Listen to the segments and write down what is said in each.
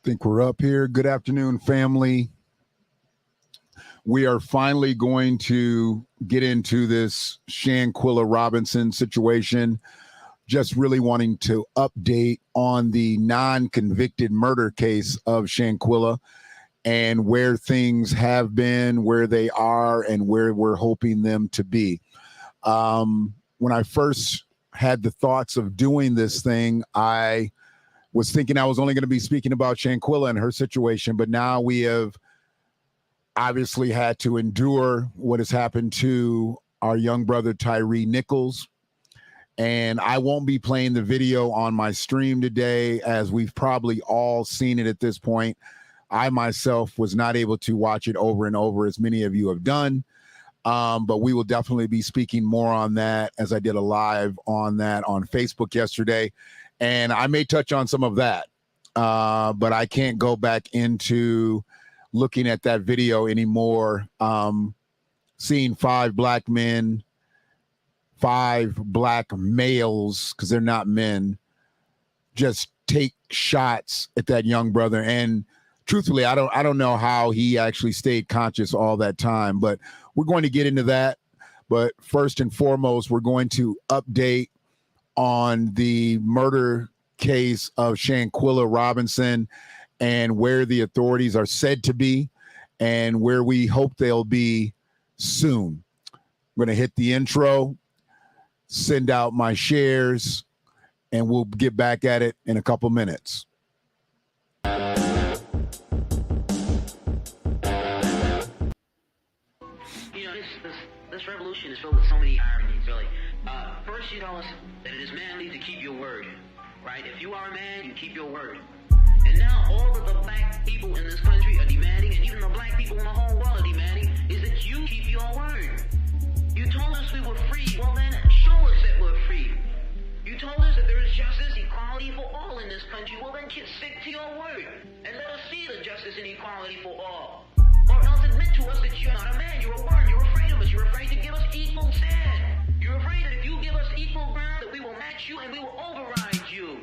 Think we're up here. Good afternoon, family. We are finally going to get into this Shanquella Robinson situation. Just really wanting to update on the non-convicted murder case of Shanquella and where things have been, where they are, and where we're hoping them to be. When I first had the thoughts of doing this thing, I was thinking I was only going to be speaking about Shanquella and her situation, but now we have obviously had to endure what has happened to our young brother, Tyree Nichols. And I won't be playing the video on my stream today, as we've probably all seen it at this point. I myself was not able to watch it over and over as many of you have done. But we will definitely be speaking more on that, as I did a live on that on Facebook yesterday. And I may touch on some of that, but I can't go back into looking at that video anymore. Seeing 5 black men, 5 black males, because they're not men, just take shots at that young brother. And truthfully, I don't know how he actually stayed conscious all that time, but we're going to get into that. But first and foremost, we're going to update on the murder case of Shanquella Robinson and where the authorities are said to be and where we hope they'll be soon. I'm going to hit the intro, send out my shares, and we'll get back at it in a couple minutes. This revolution is filled with so many ironies, really. First, you tell us that it is manly to keep your word, right? If you are a man, you keep your word. And now all of the black people in this country are demanding, and even the black people in the whole world are demanding, is that you keep your word. You told us we were free. Well, then show us that we're free. You told us that there is justice, equality for all in this country. Well, then stick to your word and let us see the justice and equality for all. Or else admit to us that you're not a man, you're a word, you're afraid of us, you're afraid to give us equal stand. You're afraid that if you give us equal ground, that we will match you and we will override you.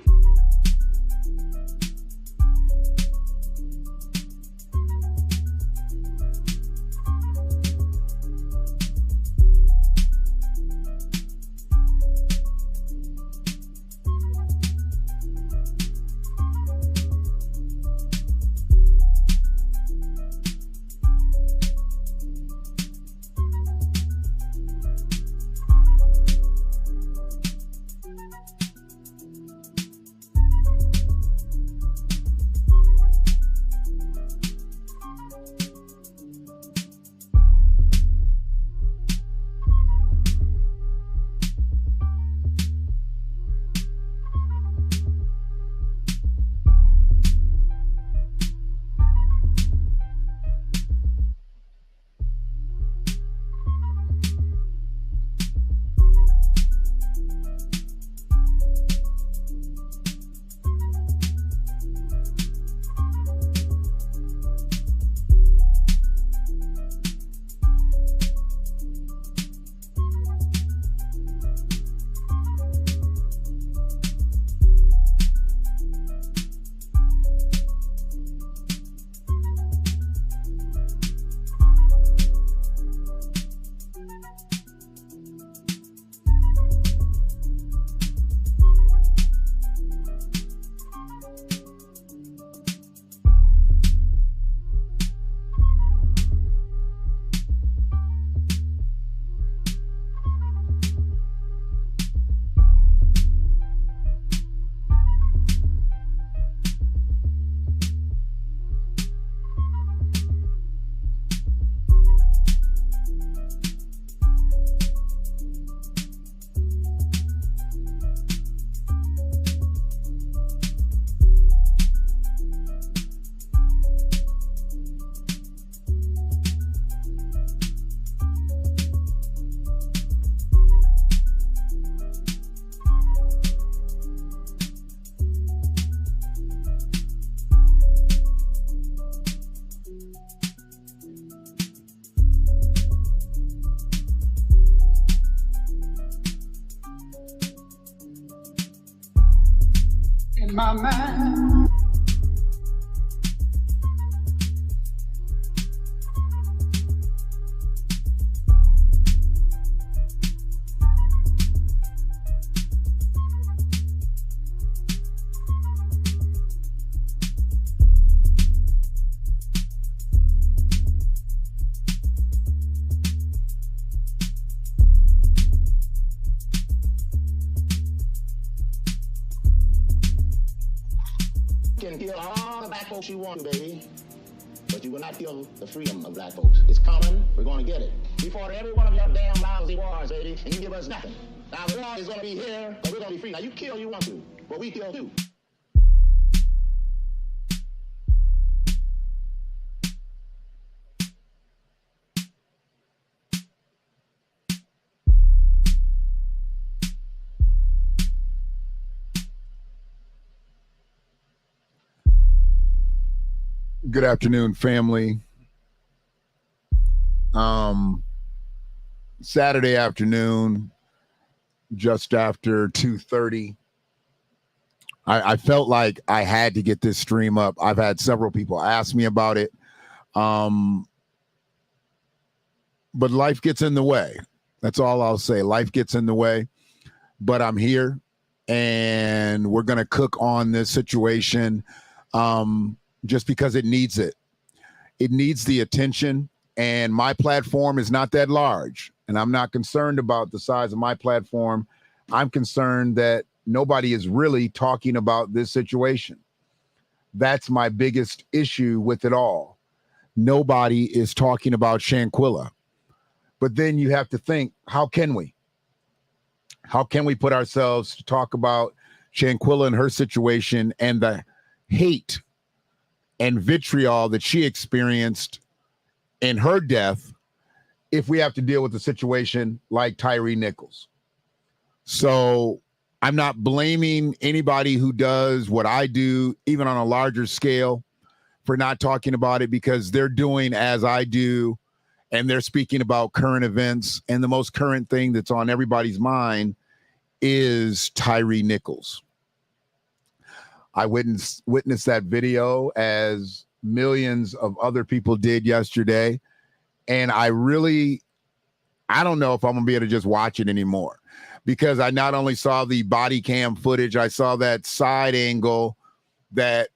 in my mind. can kill all the black folks you want to, baby. But you will not kill the freedom of black folks. It's coming. We're going to get it. We fought every one of your damn lousy wars, baby, and you give us nothing. Now, the war is going to be here, but we're going to be free. Now, you kill you want to, but we kill too. Good afternoon, family. Saturday afternoon, just after 2:30. I felt like I had to get this stream up. I've had several people ask me about it. But life gets in the way. That's all I'll say. Life gets in the way. But I'm here, and we're going to cook on this situation just because it needs it. It needs the attention, and my platform is not that large, and I'm not concerned about the size of my platform. I'm concerned that nobody is really talking about this situation. That's my biggest issue with it all. Nobody is talking about Shanquella. But then you have to think, how can we? How can we put ourselves to talk about Shanquella and her situation and the hate and vitriol that she experienced in her death if we have to deal with a situation like Tyree Nichols? So I'm not blaming anybody who does what I do, even on a larger scale, for not talking about it, because they're doing as I do, and they're speaking about current events. And the most current thing that's on everybody's mind is Tyree Nichols. I witnessed that video as millions of other people did yesterday. And I don't know if I'm going to be able to just watch it anymore, because I not only saw the body cam footage, I saw that side angle that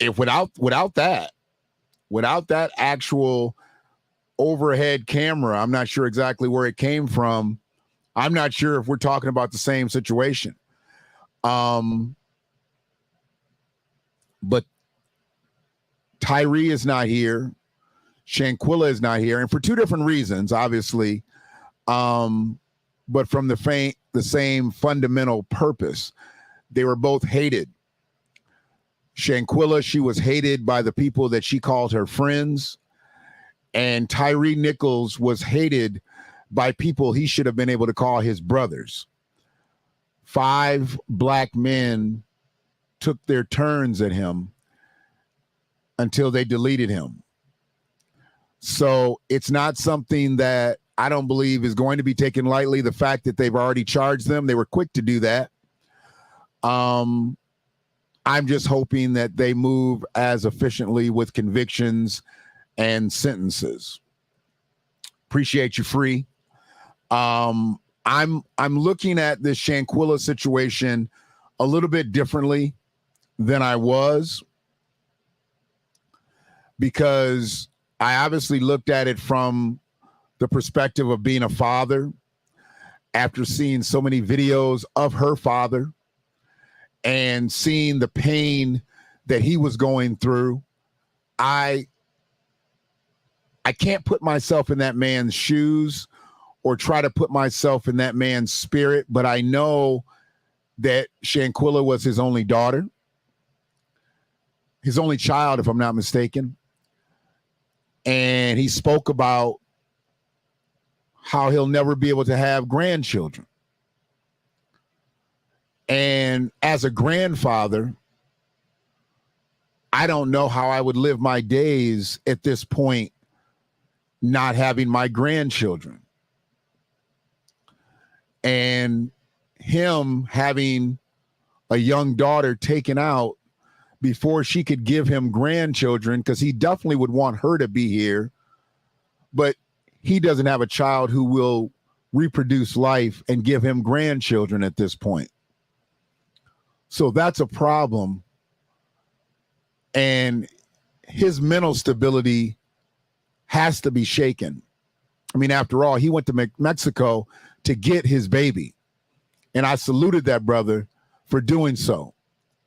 if without that actual overhead camera, I'm not sure exactly where it came from. I'm not sure if we're talking about the same situation. But Tyree is not here. Shanquella is not here, and for two different reasons, obviously, but from the same fundamental purpose. They were both hated. Shanquella, she was hated by the people that she called her friends, and Tyree Nichols was hated by people he should have been able to call his brothers. 5 black men took their turns at him until they deleted him. So it's not something that I don't believe is going to be taken lightly. The fact that they've already charged them, they were quick to do that. I'm just hoping that they move as efficiently with convictions and sentences. Appreciate you, Free. I'm looking at this Shanquella situation a little bit differently than I was, because I obviously looked at it from the perspective of being a father after seeing so many videos of her father and seeing the pain that he was going through. I can't put myself in that man's shoes or try to put myself in that man's spirit, but I know that Shanquella was his only daughter, his only child, if I'm not mistaken. And he spoke about how he'll never be able to have grandchildren. And as a grandfather, I don't know how I would live my days at this point, not having my grandchildren. And him having a young daughter taken out before she could give him grandchildren, because he definitely would want her to be here, but he doesn't have a child who will reproduce life and give him grandchildren at this point. So that's a problem. And his mental stability has to be shaken. I mean, after all, he went to Mexico to get his baby. And I saluted that brother for doing so.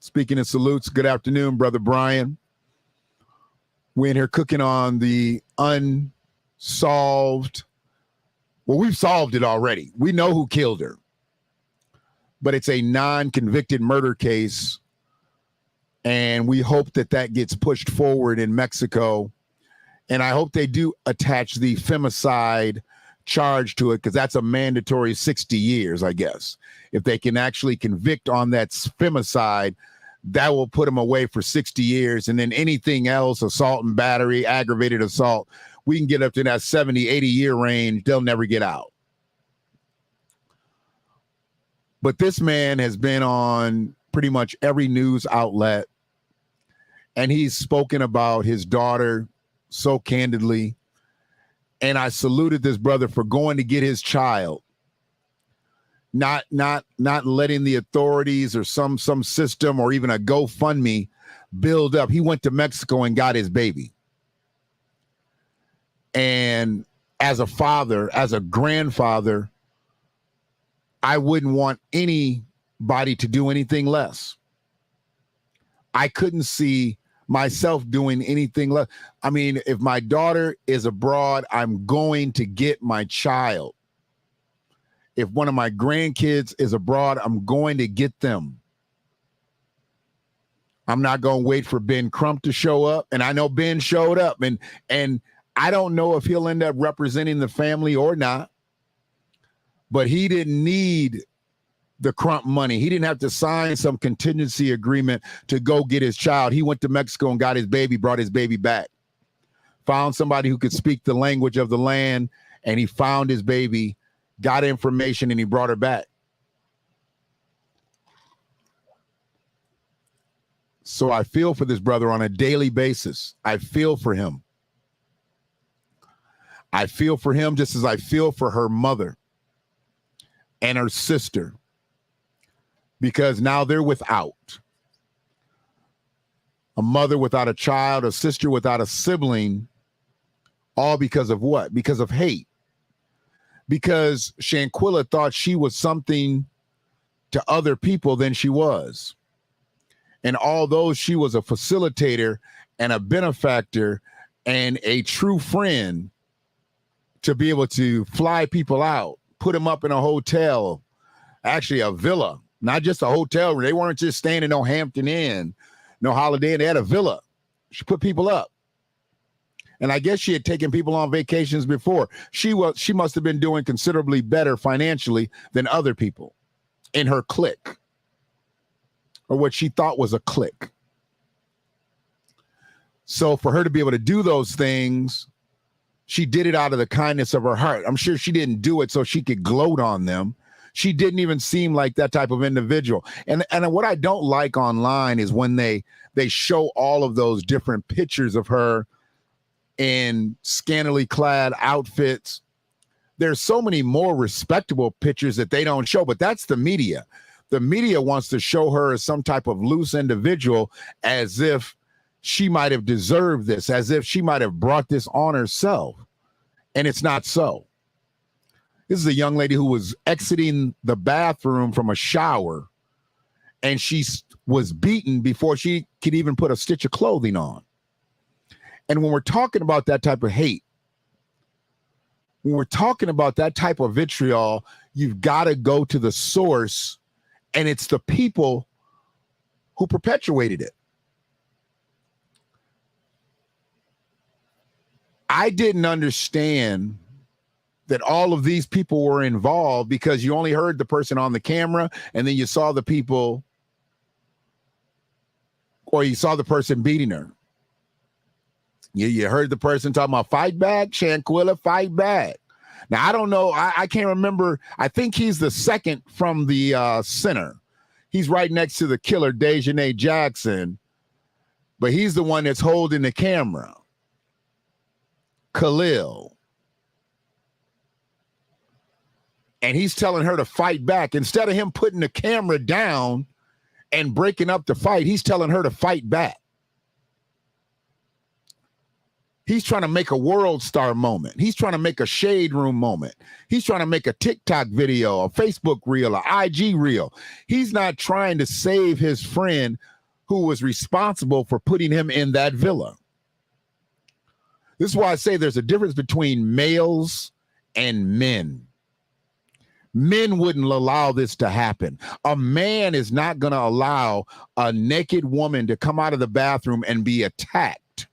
Speaking of salutes, good afternoon, Brother Brian. We're in here cooking on the unsolved. Well, we've solved it already. We know who killed her. But it's a non-convicted murder case. And we hope that that gets pushed forward in Mexico. And I hope they do attach the femicide charge to it, because that's a mandatory 60 years, I guess. If they can actually convict on that femicide, that will put them away for 60 years. And then anything else, assault and battery, aggravated assault, we can get up to that 70, 80-year range. They'll never get out. But this man has been on pretty much every news outlet, and he's spoken about his daughter so candidly. And I saluted this brother for going to get his child, not letting the authorities or some system or even a GoFundMe build up. He went to Mexico and got his baby. And as a father, as a grandfather, I wouldn't want anybody to do anything less. I couldn't see myself doing anything less. I mean, if my daughter is abroad, I'm going to get my child. If one of my grandkids is abroad, I'm going to get them. I'm not going to wait for Ben Crump to show up. And I know Ben showed up, and I don't know if he'll end up representing the family or not. But he didn't need the Crump money. He didn't have to sign some contingency agreement to go get his child. He went to Mexico and got his baby, brought his baby back, found somebody who could speak the language of the land, and he found his baby, got information, and he brought her back. So I feel for this brother on a daily basis. I feel for him. I feel for him just as I feel for her mother and her sister, because now they're without. A mother without a child, a sister without a sibling, all because of what? Because of hate. Because Shanquella thought she was something to other people than she was. And although she was a facilitator and a benefactor and a true friend, to be able to fly people out, put them up in a hotel, actually a villa, not just a hotel room. They weren't just staying in no Hampton Inn, no Holiday Inn. They had a villa. She put people up. And I guess she had taken people on vacations before. She must have been doing considerably better financially than other people in her clique, or what she thought was a clique. So for her to be able to do those things, she did it out of the kindness of her heart. I'm sure she didn't do it so she could gloat on them. She didn't even seem like that type of individual. And what I don't like online is when they show all of those different pictures of her in scantily clad outfits. There's so many more respectable pictures that they don't show, but that's the media. The media wants to show her as some type of loose individual, as if she might have deserved this, as if she might have brought this on herself. And it's not so. This is a young lady who was exiting the bathroom from a shower, and she was beaten before she could even put a stitch of clothing on. And when we're talking about that type of hate, when we're talking about that type of vitriol, you've got to go to the source, and it's the people who perpetuated it. I didn't understand that all of these people were involved, because you only heard the person on the camera, and then you saw the people, or you saw the person beating her. You heard the person talking about fight back, Shanquella, fight back. Now, I don't know. I can't remember. I think he's the second from the center. He's right next to the killer, Dejanay Jackson, but he's the one that's holding the camera. Khalil. And he's telling her to fight back. Instead of him putting the camera down and breaking up the fight, he's telling her to fight back. He's trying to make a world star moment. He's trying to make a shade room moment. He's trying to make a TikTok video, a Facebook reel, a IG reel. He's not trying to save his friend who was responsible for putting him in that villa. This is why I say there's a difference between males and men. Men wouldn't allow this to happen. A man is not going to allow a naked woman to come out of the bathroom and be attacked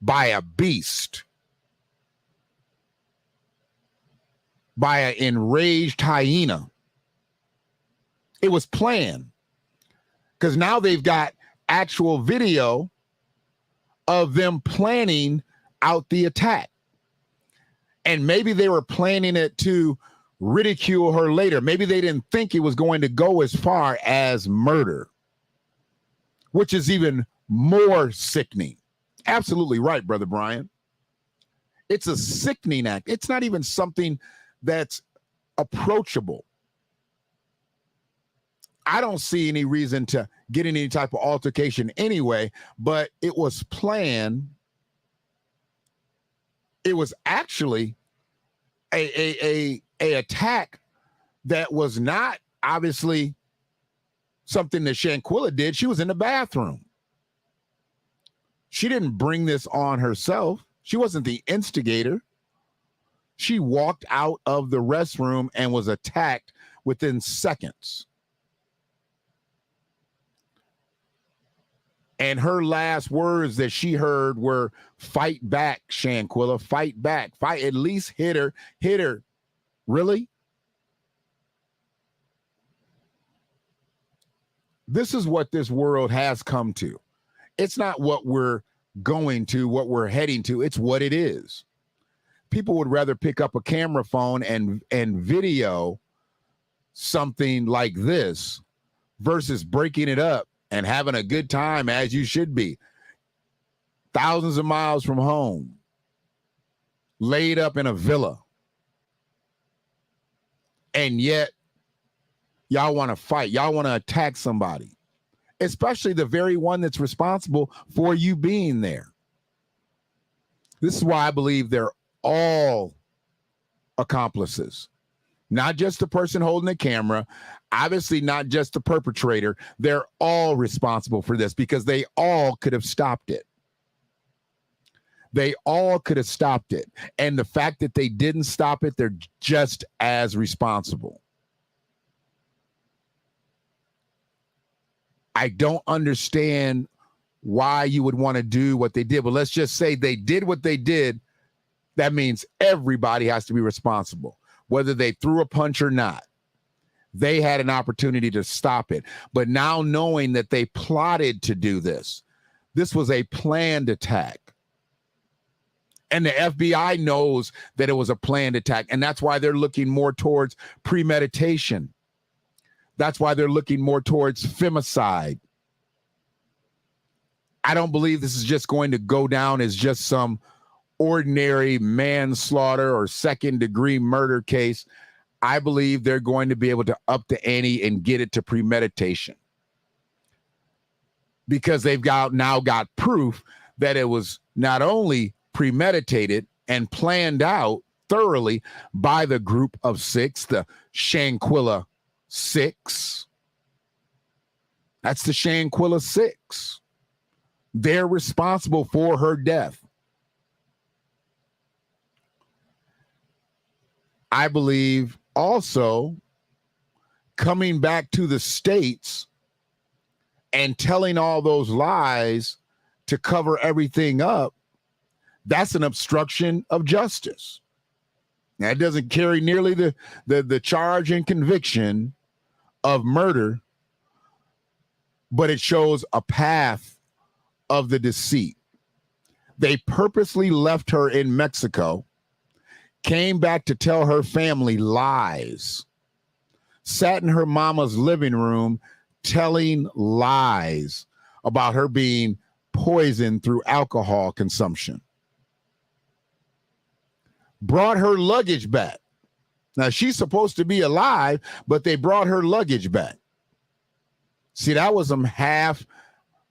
by a beast, by an enraged hyena. It was planned because now they've got actual video of them planning out the attack. And maybe they were planning it to ridicule her later. Maybe they didn't think it was going to go as far as murder, which is even more sickening. Absolutely right, Brother Brian. It's a sickening act. It's not even something that's approachable. I don't see any reason to get in any type of altercation anyway, but it was planned. It was actually a attack that was not obviously something that Shanquella did. She was in the bathroom. She didn't bring this on herself. She wasn't the instigator. She walked out of the restroom and was attacked within seconds. And her last words that she heard were, "Fight back, Shanquella, fight back, fight, at least hit her, hit her." Really? This is what this world has come to. It's not what we're going to, what we're heading to. It's what it is. People would rather pick up a camera phone and video something like this versus breaking it up and having a good time, as you should be. Thousands of miles from home, laid up in a villa. And yet, y'all want to fight. Y'all want to attack somebody, especially the very one that's responsible for you being there. This is why I believe they're all accomplices. Not just the person holding the camera, obviously not just the perpetrator. They're all responsible for this because they all could have stopped it. They all could have stopped it. And the fact that they didn't stop it, they're just as responsible. I don't understand why you would want to do what they did, but let's just say they did what they did. That means everybody has to be responsible, whether they threw a punch or not. They had an opportunity to stop it. But now knowing that they plotted to do this, this was a planned attack. And the FBI knows that it was a planned attack. And that's why they're looking more towards premeditation. That's why they're looking more towards femicide. I don't believe this is just going to go down as just some ordinary manslaughter or second-degree murder case. I believe they're going to be able to up the ante and get it to premeditation, because they've now got proof that it was not only premeditated and planned out thoroughly by the group of six, the Shanquella Six. That's the Shanquella Six. They're responsible for her death. I believe also coming back to the States and telling all those lies to cover everything up, that's an obstruction of justice. That doesn't carry nearly the charge and conviction of murder, but it shows a path of the deceit. They purposely left her in Mexico, came back to tell her family lies, sat in her mama's living room telling lies about her being poisoned through alcohol consumption. Brought her luggage back. Now, she's supposed to be alive, but they brought her luggage back. See, that was some half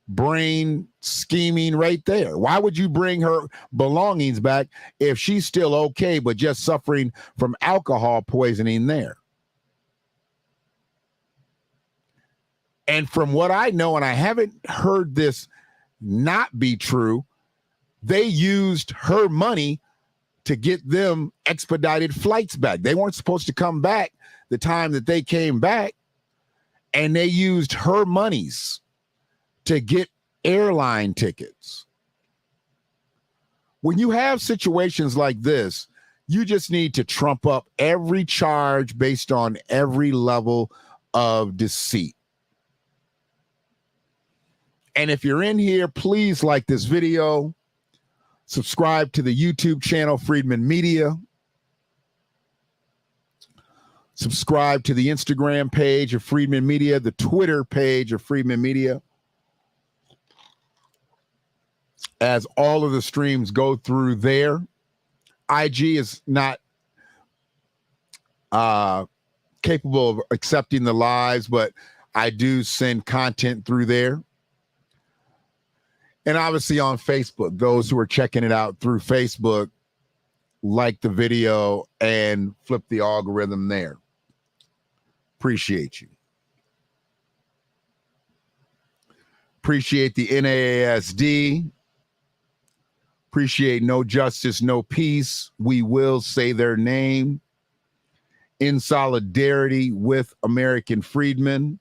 brain scheming right there. Why would you bring her belongings back if she's still okay, but just suffering from alcohol poisoning there? And from what I know, and I haven't heard this not be true, they used her money to get them expedited flights back. They weren't supposed to come back the time that they came back, and they used her monies to get airline tickets. When you have situations like this, you just need to trump up every charge based on every level of deceit. And if you're in here, please like this video, subscribe to the YouTube channel, Freedman Media, subscribe to the Instagram page of Freedman Media, the Twitter page of Freedman Media, as all of the streams go through there. IG is not capable of accepting the lives, but I do send content through there. And obviously on Facebook, those who are checking it out through Facebook, like the video and flip the algorithm there. Appreciate you. Appreciate the NAASD. Appreciate No Justice, No Peace. We will say their name. In solidarity with American Freedmen.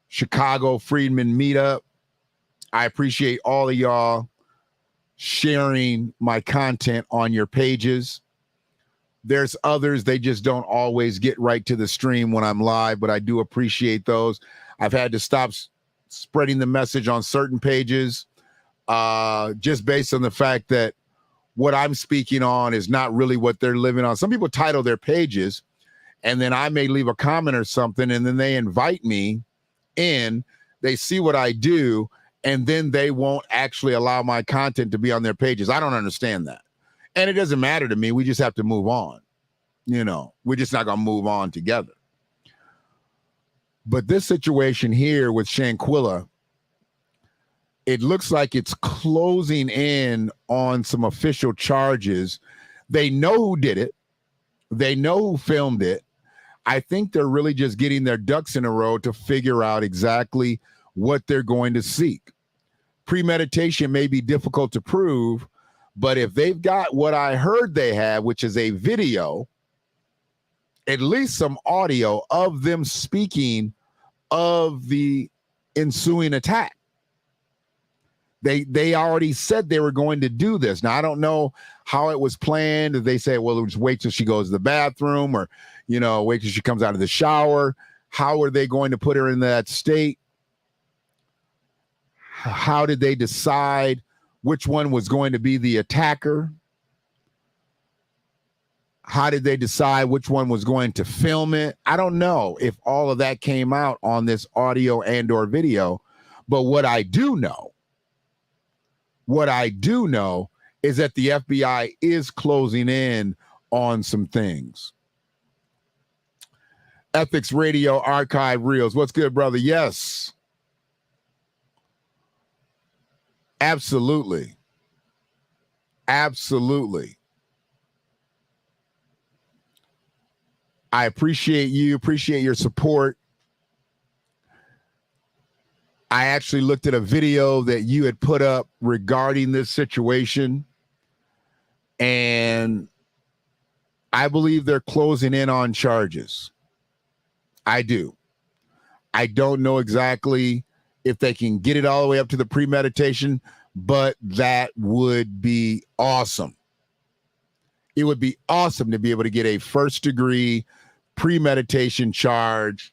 Chicago Freedmen Meetup. I appreciate all of y'all sharing my content on your pages. There's others, they just don't always get right to the stream when I'm live, but I do appreciate those. I've had to stop spreading the message on certain pages just based on the fact that what I'm speaking on is not really what they're living on. Some people title their pages, and then I may leave a comment or something, and then they invite me in, they see what I do, and then they won't actually allow my content to be on their pages. I don't understand that. And it doesn't matter to me. We just have to move on. You know, we're just not going to move on together. But this situation here with Shanquella, it looks like it's closing in on some official charges. They know who did it. They know who filmed it. I think they're really just getting their ducks in a row to figure out exactly what they're going to seek. Premeditation may be difficult to prove, but if they've got what I heard they have, which is a video, at least some audio of them speaking of the ensuing attack. They already said they were going to do this. Now, I don't know how it was planned. Did they say, well, just wait till she goes to the bathroom, or, you know, wait till she comes out of the shower? How are they going to put her in that state? How did they decide which one was going to be the attacker? How did they decide which one was going to film it? I don't know if all of that came out on this audio and or video, but what I do know is that the FBI is closing in on some things. Ethics Radio Archive Reels. What's good, brother? Yes. Absolutely. Absolutely. I appreciate you, appreciate your support. I actually looked at a video that you had put up regarding this situation, and I believe they're closing in on charges. I do. I don't know exactly if they can get it all the way up to the premeditation, but that would be awesome. It would be awesome to be able to get a first-degree premeditation charge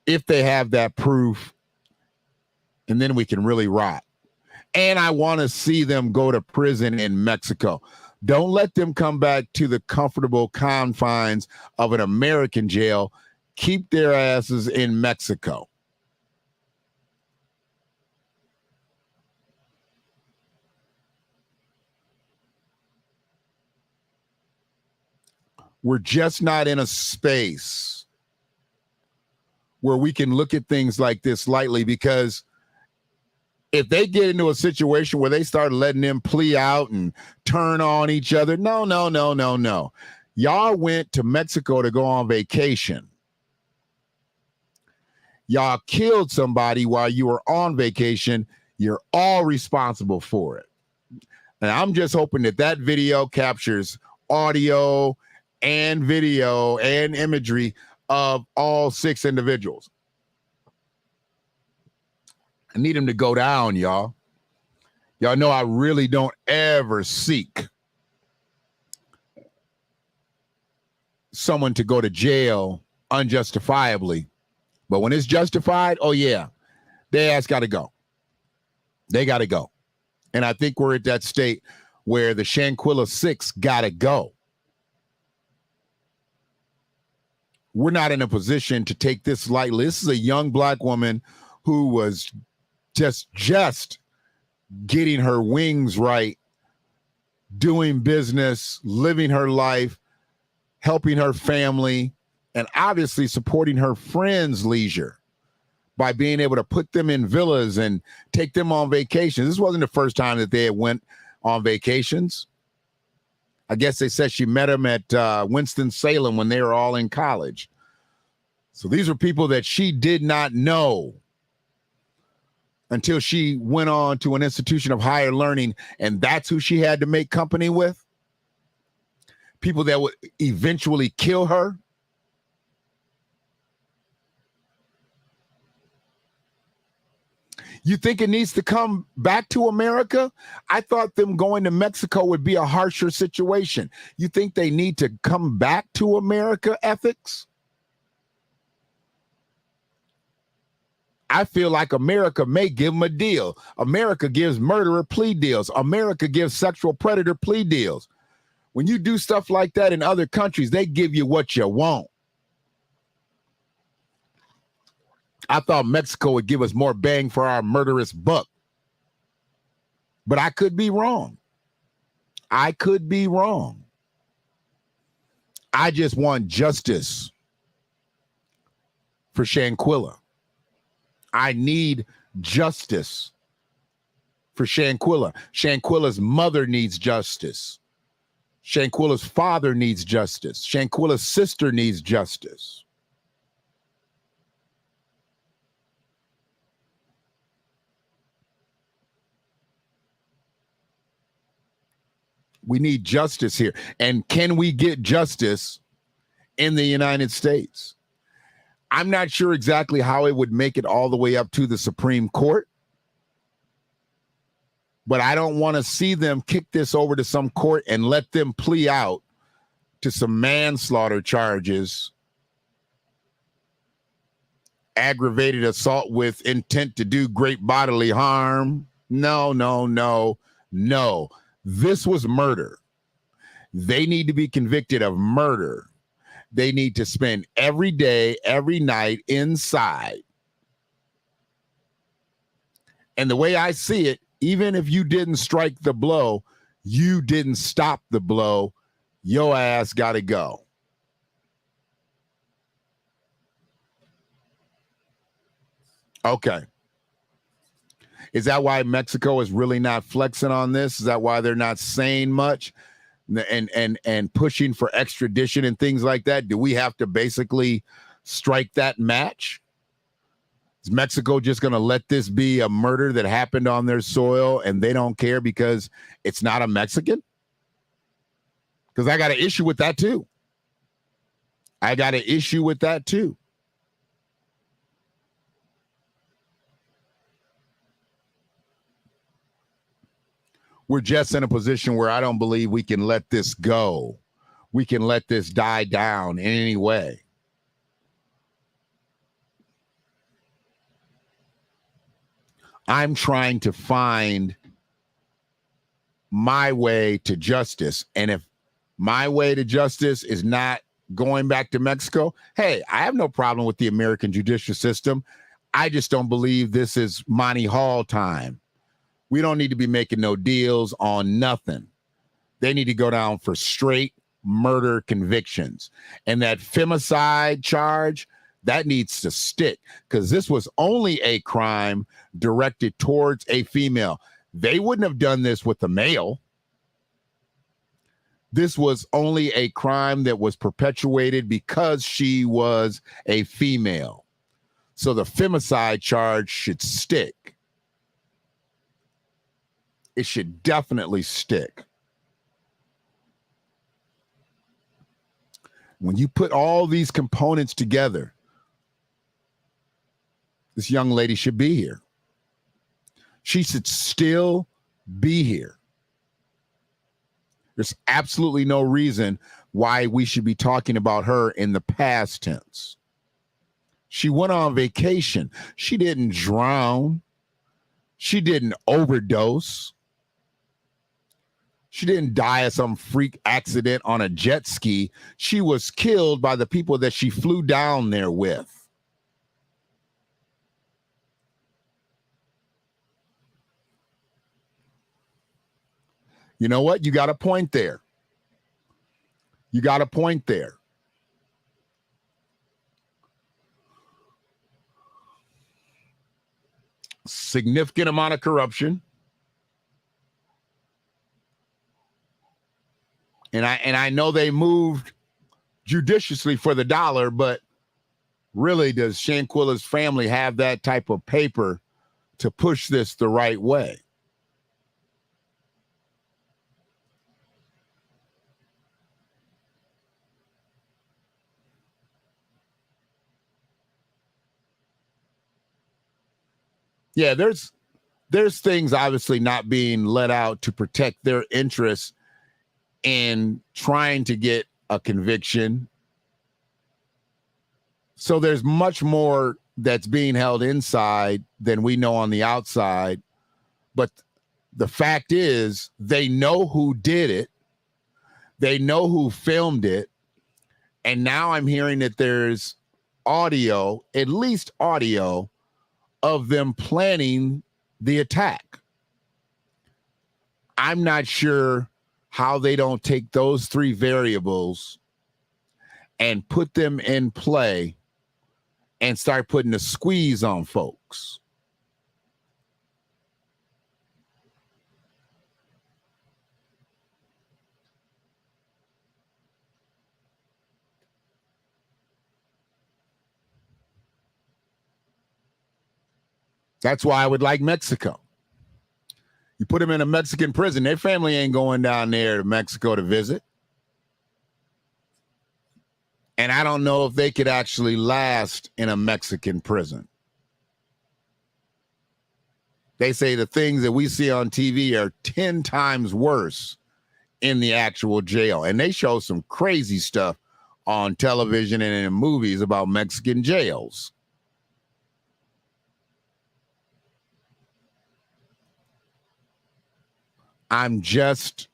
if they have that proof, and then we can really rock. And I want to see them go to prison in Mexico. Don't let them come back to the comfortable confines of an American jail. Keep their asses in Mexico. We're just not in a space where we can look at things like this lightly, because if they get into a situation where they start letting them plea out and turn on each other, no. Y'all went to Mexico to go on vacation. Y'all killed somebody while you were on vacation. You're all responsible for it. And I'm just hoping that that video captures audio and video and imagery of all 6 individuals. I need him to go down, y'all. Y'all know I really don't ever seek someone to go to jail unjustifiably. But when it's justified, oh yeah, their ass got to go. They got to go. And I think we're at that state where the Shanquella 6 got to go. We're not in a position to take this lightly. This is a young Black woman who was just getting her wings right, doing business, living her life, helping her family, and obviously supporting her friends' leisure by being able to put them in villas and take them on vacations. This wasn't the first time that they had went on vacations. I guess they said she met him at Winston-Salem when they were all in college. So these are people that she did not know until she went on to an institution of higher learning, and that's who she had to make company with. People that would eventually kill her. You think it needs to come back to America? I thought them going to Mexico would be a harsher situation. You think they need to come back to America ethics? I feel like America may give them a deal. America gives murderer plea deals. America gives sexual predator plea deals. When you do stuff like that in other countries, they give you what you want. I thought Mexico would give us more bang for our murderous buck. But I could be wrong. I could be wrong. I just want justice for Shanquella. I need justice for Shanquella. Shanquella's mother needs justice. Shanquella's father needs justice. Shanquella's sister needs justice. We need justice here. And can we get justice in the United States? I'm not sure exactly how it would make it all the way up to the Supreme Court, but I don't want to see them kick this over to some court and let them plea out to some manslaughter charges, aggravated assault with intent to do great bodily harm. No. This was murder. They need to be convicted of murder. They need to spend every day, every night inside. And the way I see it, even if you didn't strike the blow, you didn't stop the blow, your ass got to go. Okay. Is that why Mexico is really not flexing on this? Is that why they're not saying much and pushing for extradition and things like that? Do we have to basically strike that match? Is Mexico just going to let this be a murder that happened on their soil and they don't care because it's not a Mexican? Because I got an issue with that too. We're just in a position where I don't believe we can let this go. We can let this die down in any way. I'm trying to find my way to justice. And if my way to justice is not going back to Mexico, hey, I have no problem with the American judicial system. I just don't believe this is Monty Hall time. We don't need to be making no deals on nothing. They need to go down for straight murder convictions. And that femicide charge, that needs to stick, because this was only a crime directed towards a female. They wouldn't have done this with a male. This was only a crime that was perpetuated because she was a female. So the femicide charge should stick. It should definitely stick. When you put all these components together, this young lady should be here. She should still be here. There's absolutely no reason why we should be talking about her in the past tense. She went on vacation. She didn't drown. She didn't overdose. She didn't die of some freak accident on a jet ski. She was killed by the people that she flew down there with. You know what? You got a point there. You got a point there. Significant amount of corruption. And I know they moved judiciously for the dollar, but really, does Shanquella's family have that type of paper to push this the right way? Yeah, there's things obviously not being let out to protect their interests in trying to get a conviction. So there's much more that's being held inside than we know on the outside. But the fact is, they know who did it. They know who filmed it. And now I'm hearing that there's audio, at least audio, of them planning the attack. I'm not sure how they don't take those three variables and put them in play and start putting a squeeze on folks. That's why I would like Mexico. You put them in a Mexican prison, their family ain't going down there to Mexico to visit. And I don't know if they could actually last in a Mexican prison. They say the things that we see on TV are 10 times worse in the actual jail. And they show some crazy stuff on television and in movies about Mexican jails. I'm just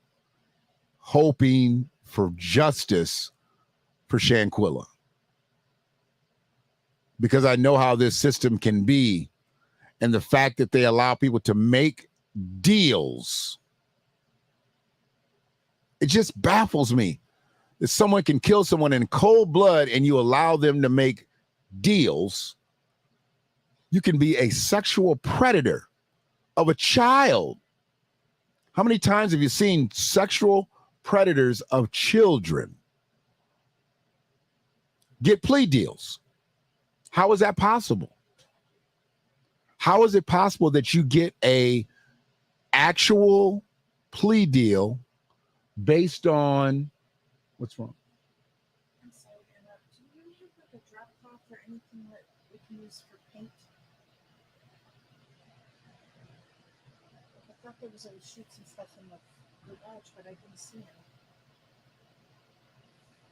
hoping for justice for Shanquella, because I know how this system can be, and the fact that they allow people to make deals, it just baffles me that someone can kill someone in cold blood and you allow them to make deals. You can be a sexual predator of a child. How many times have you seen sexual predators of children get plea deals? How is that possible? How is it possible that you get a actual plea deal based on what's wrong? I'm sorry to interrupt. Do you have like a drop cloth or anything that we can use for paint? I thought there was shoots and stuff in the garage, but I didn't see any.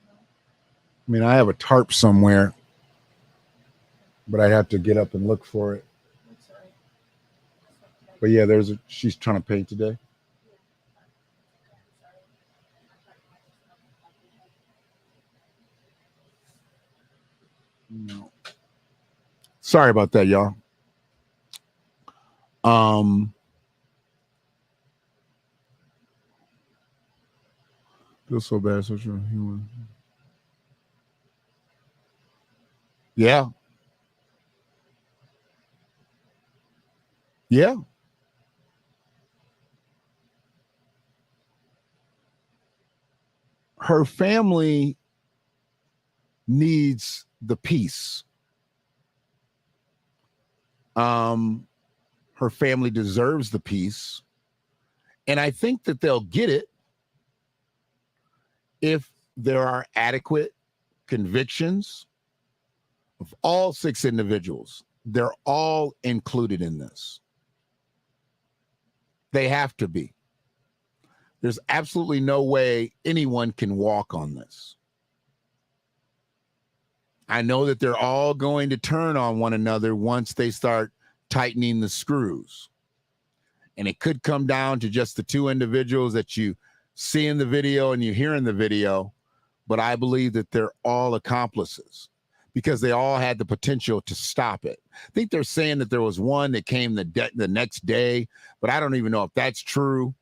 No? I mean, I have a tarp somewhere, but I'd have to get up and look for it. I'm sorry. But yeah, she's trying to paint today. No. Sorry about that, y'all. Feel so bad, social human. Yeah. Yeah. Her family needs the peace. Her family deserves the peace. And I think that they'll get it if there are adequate convictions of all 6 individuals. They're all included in this. They have to be. There's absolutely no way anyone can walk on this. I know that they're all going to turn on one another once they start tightening the screws. And it could come down to just the 2 individuals that you see in the video and you hear in the video. But I believe that they're all accomplices because they all had the potential to stop it. I think they're saying that there was one that came the next day, but I don't even know if that's true.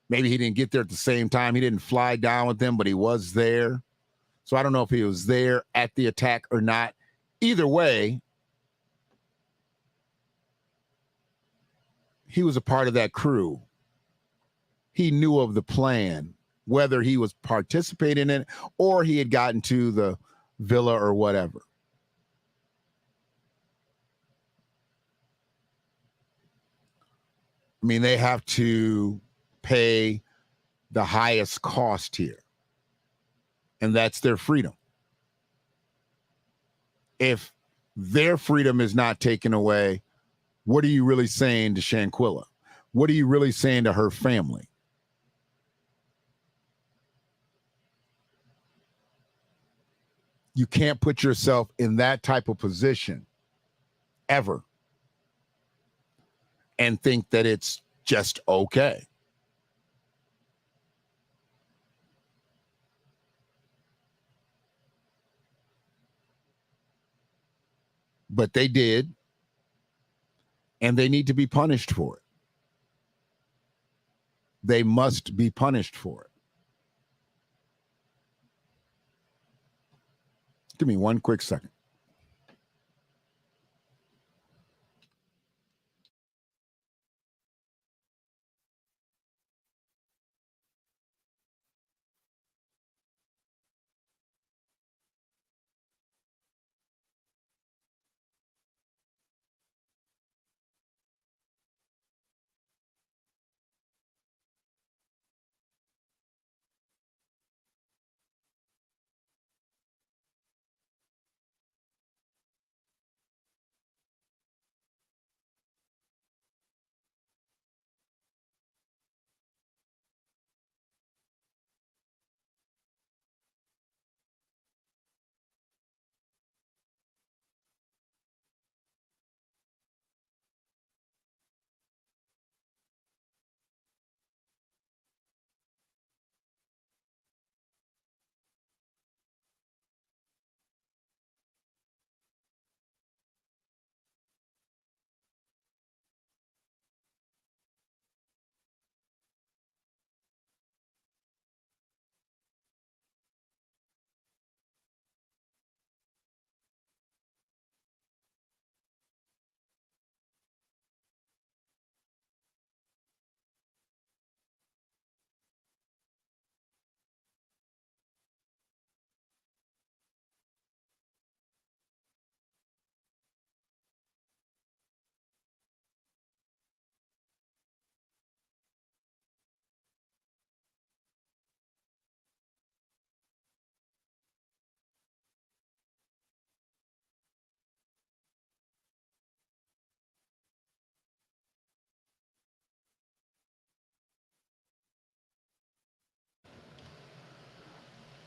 Maybe he didn't get there at the same time. He didn't fly down with them, but he was there. So I don't know if he was there at the attack or not. Either way, he was a part of that crew. He knew of the plan, whether he was participating in it or he had gotten to the villa or whatever. I mean, they have to pay the highest cost here, and that's their freedom. If their freedom is not taken away, what are you really saying to Shanquella? What are you really saying to her family? You can't put yourself in that type of position ever and think that it's just okay. But they did, and they need to be punished for it. They must be punished for it. Give me one quick second.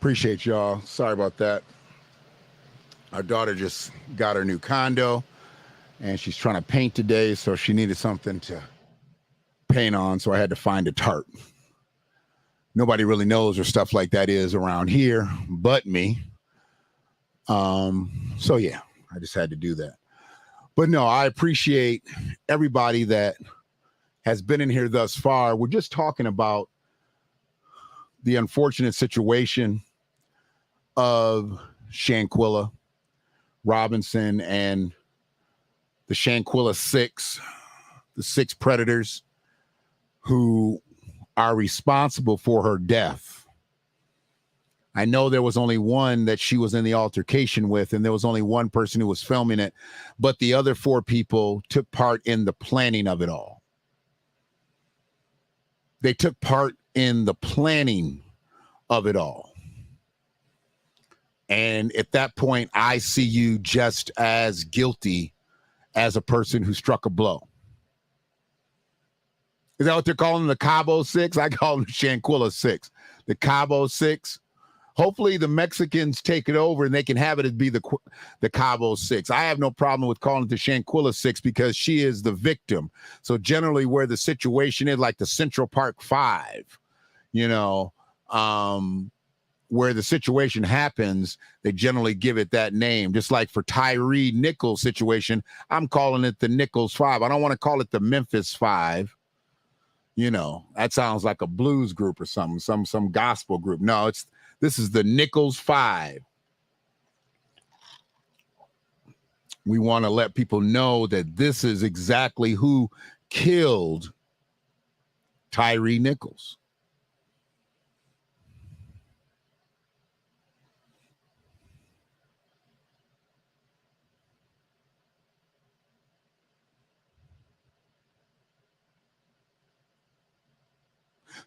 Appreciate y'all. Sorry about that. Our daughter just got her new condo, and she's trying to paint today, so she needed something to paint on, so I had to find a tarp. Nobody really knows where stuff like that is around here but me. So yeah, I just had to do that. But no, I appreciate everybody that has been in here thus far. We're just talking about the unfortunate situation of Shanquella Robinson and the Shanquella Six, the 6 predators who are responsible for her death. I know there was only one that she was in the altercation with, and there was only one person who was filming it, but the other 4 people took part in the planning of it all. They took part in the planning of it all. And at that point, I see you just as guilty as a person who struck a blow. Is that what they're calling the Cabo Six? I call them Shanquella Six. The Cabo Six. Hopefully the Mexicans take it over and they can have it as be the Cabo Six. I have no problem with calling it the Shanquella Six because she is the victim. So generally where the situation is, like the Central Park Five, you know, where the situation happens, they generally give it that name. Just like for Tyree Nichols situation, I'm calling it the Nichols Five. I don't want to call it the Memphis Five. You know, that sounds like a blues group or something, some gospel group. No, this is the Nichols Five. We want to let people know that this is exactly who killed Tyree Nichols.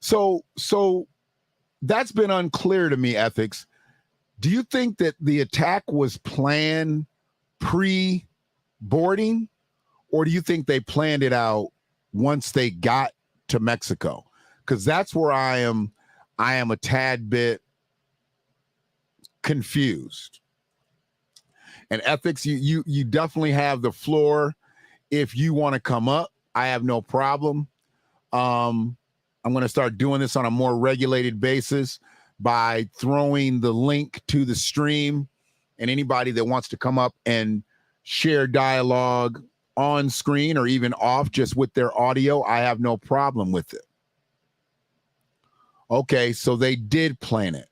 So that's been unclear to me, Ethics. Do you think that the attack was planned pre-boarding, or do you think they planned it out once they got to Mexico? Because that's where I am a tad bit confused. And Ethics, you definitely have the floor. If you want to come up, I have no problem. I'm going to start doing this on a more regulated basis by throwing the link to the stream, and anybody that wants to come up and share dialogue on screen or even off just with their audio, I have no problem with it. Okay, so they did plan it.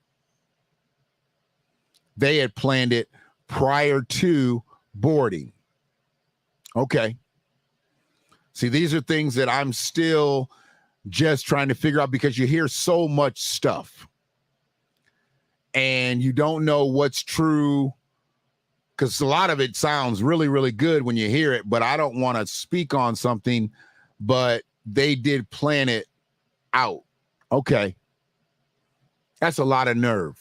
They had planned it prior to boarding. Okay. See, these are things that I'm still just trying to figure out, because you hear so much stuff and you don't know what's true, because a lot of it sounds really, really good when you hear it, but I don't want to speak on something, but they did plan it out. Okay. That's a lot of nerve.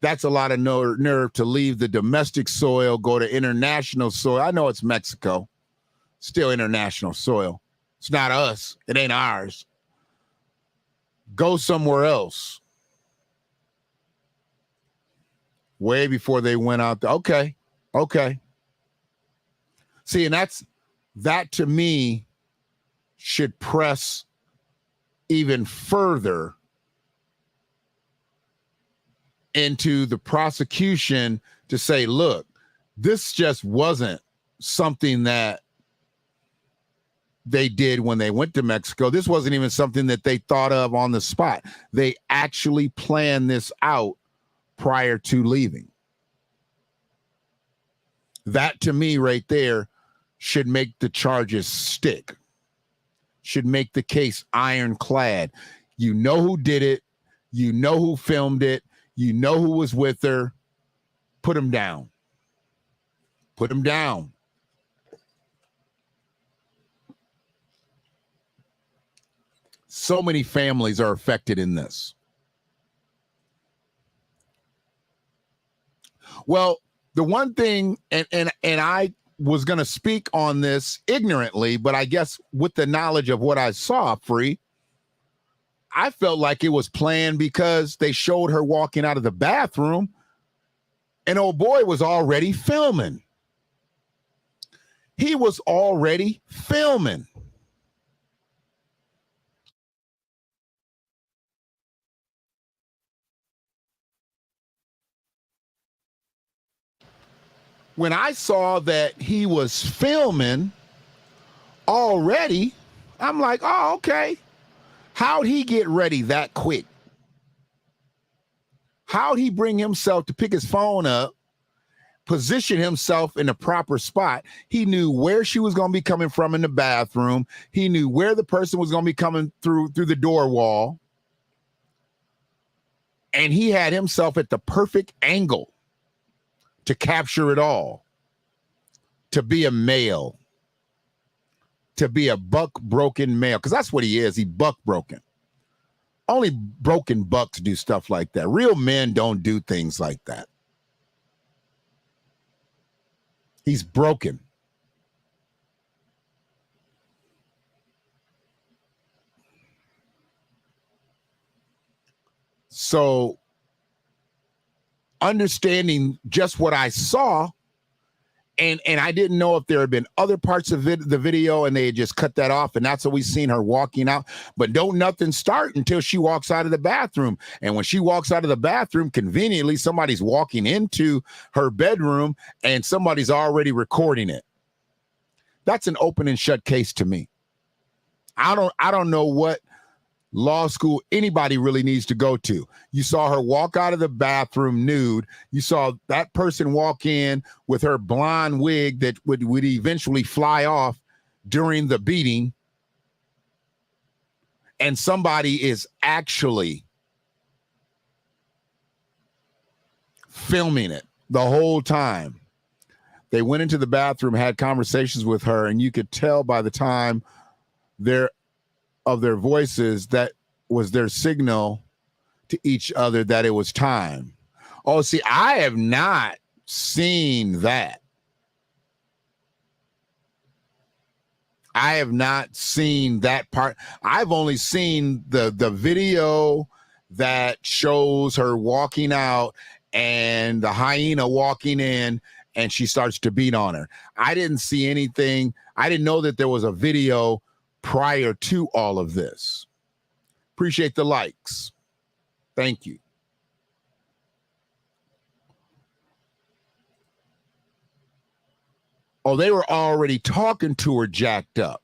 That's a lot of nerve to leave the domestic soil, go to international soil. I know it's Mexico, still international soil. It's not us. It ain't ours. Go somewhere else. Way before they went out there. Okay. See, and that to me should press even further into the prosecution to say, look, this just wasn't something that they did when they went to Mexico. This wasn't even something that they thought of on the spot. They actually planned this out prior to leaving. That to me right there should make the charges stick, should make the case ironclad. You know who did it. You know who filmed it. You know who was with her. Put him down. Put him down. So many families are affected in this. Well, the one thing, and I was going to speak on this ignorantly, but I guess with the knowledge of what I saw, Free, I felt like it was planned because they showed her walking out of the bathroom and old boy was already filming. He was already filming. When I saw that he was filming already, I'm like, oh, okay. How'd he get ready that quick? How'd he bring himself to pick his phone up, position himself in the proper spot? He knew where she was going to be coming from in the bathroom. He knew where the person was going to be coming through the door wall. And he had himself at the perfect angle to capture it all, to be a male, to be a buck-broken male, because that's what he is. He buck-broken. Only broken bucks do stuff like that. Real men don't do things like that. He's broken. So, understanding just what I saw, and I didn't know if there had been other parts of the video and they had just cut that off, and that's what we seen her walking out. But don't nothing start until she walks out of the bathroom. And when she walks out of the bathroom, conveniently, somebody's walking into her bedroom and somebody's already recording it. That's an open and shut case to me. I don't know what law school anybody really needs to go to. You saw her walk out of the bathroom nude. You saw that person walk in with her blonde wig that would eventually fly off during the beating. And somebody is actually filming it the whole time. They went into the bathroom, had conversations with her, and you could tell by the time their voices that was their signal to each other that it was time. Oh, see, I have not seen that. I have not seen that part. I've only seen the video that shows her walking out and the hyena walking in and she starts to beat on her. I didn't see anything. I didn't know that there was a video prior to all of this. Appreciate the likes. Thank you. Oh, they were already talking to her jacked up.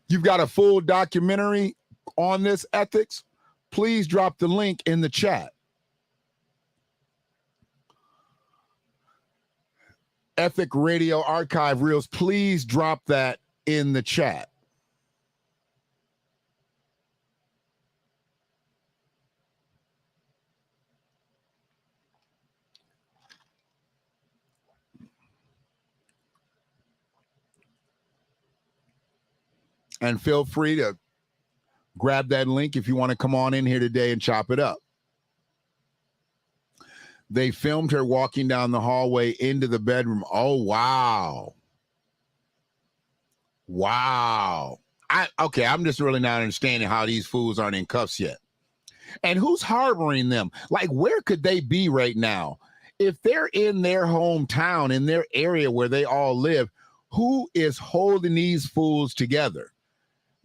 You've got a full documentary on this ethics? Please drop the link in the chat. Ethic Radio Archive Reels, please drop that in the chat. And feel free to grab that link if you want to come on in here today and chop it up. They filmed her walking down the hallway into the bedroom. Oh, wow. Wow. I'm just really not understanding how these fools aren't in cuffs yet. And who's harboring them? Like, where could they be right now? If they're in their hometown, in their area where they all live, who is holding these fools together?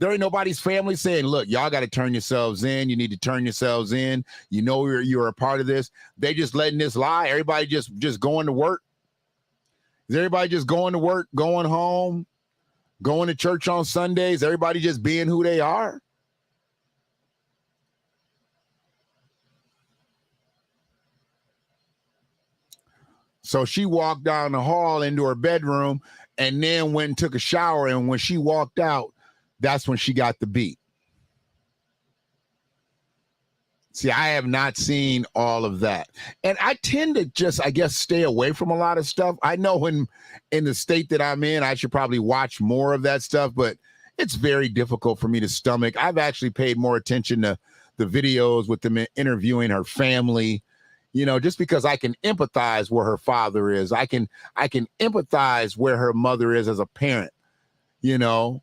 There ain't nobody's family saying, look, y'all got to turn yourselves in. You need to turn yourselves in. You know you're a part of this. They just letting this lie. Everybody just going to work. Is everybody just going to work, going home, going to church on Sundays? Everybody just being who they are? So she walked down the hall into her bedroom and then went and took a shower. And when she walked out, that's when she got the beat. See, I have not seen all of that. And I tend to just, I guess, stay away from a lot of stuff. I know in the state that I'm in, I should probably watch more of that stuff, but it's very difficult for me to stomach. I've actually paid more attention to the videos with them interviewing her family, you know, just because I can empathize where her father is. I can empathize where her mother is as a parent, you know.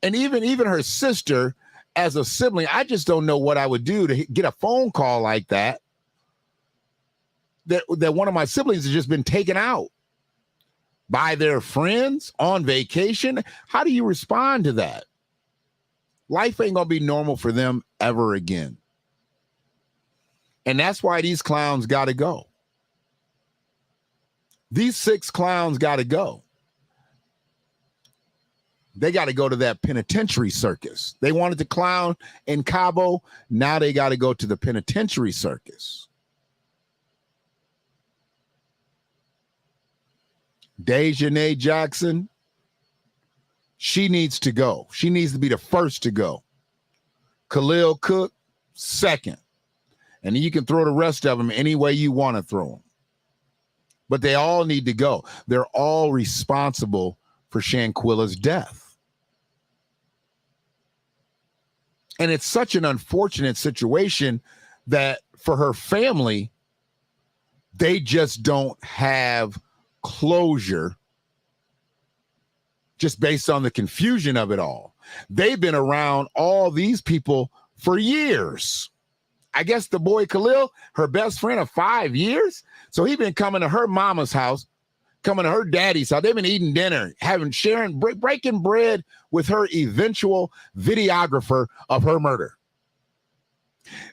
And even her sister as a sibling, I just don't know what I would do to get a phone call like that one of my siblings has just been taken out by their friends on vacation. How do you respond to that? Life ain't going to be normal for them ever again. And that's why these clowns got to go. These 6 clowns got to go. They got to go to that penitentiary circus. They wanted to clown in Cabo. Now they got to go to the penitentiary circus. Dejanay Jackson, she needs to go. She needs to be the first to go. Khalil Cook, second. And you can throw the rest of them any way you want to throw them. But they all need to go. They're all responsible for Shanquella's death. And it's such an unfortunate situation that for her family, they just don't have closure just based on the confusion of it all. They've been around all these people for years. I guess the boy Khalil, her best friend of 5 years. So he's been coming to her mama's house, coming to her daddy's house. They've been eating dinner, breaking bread with her eventual videographer of her murder.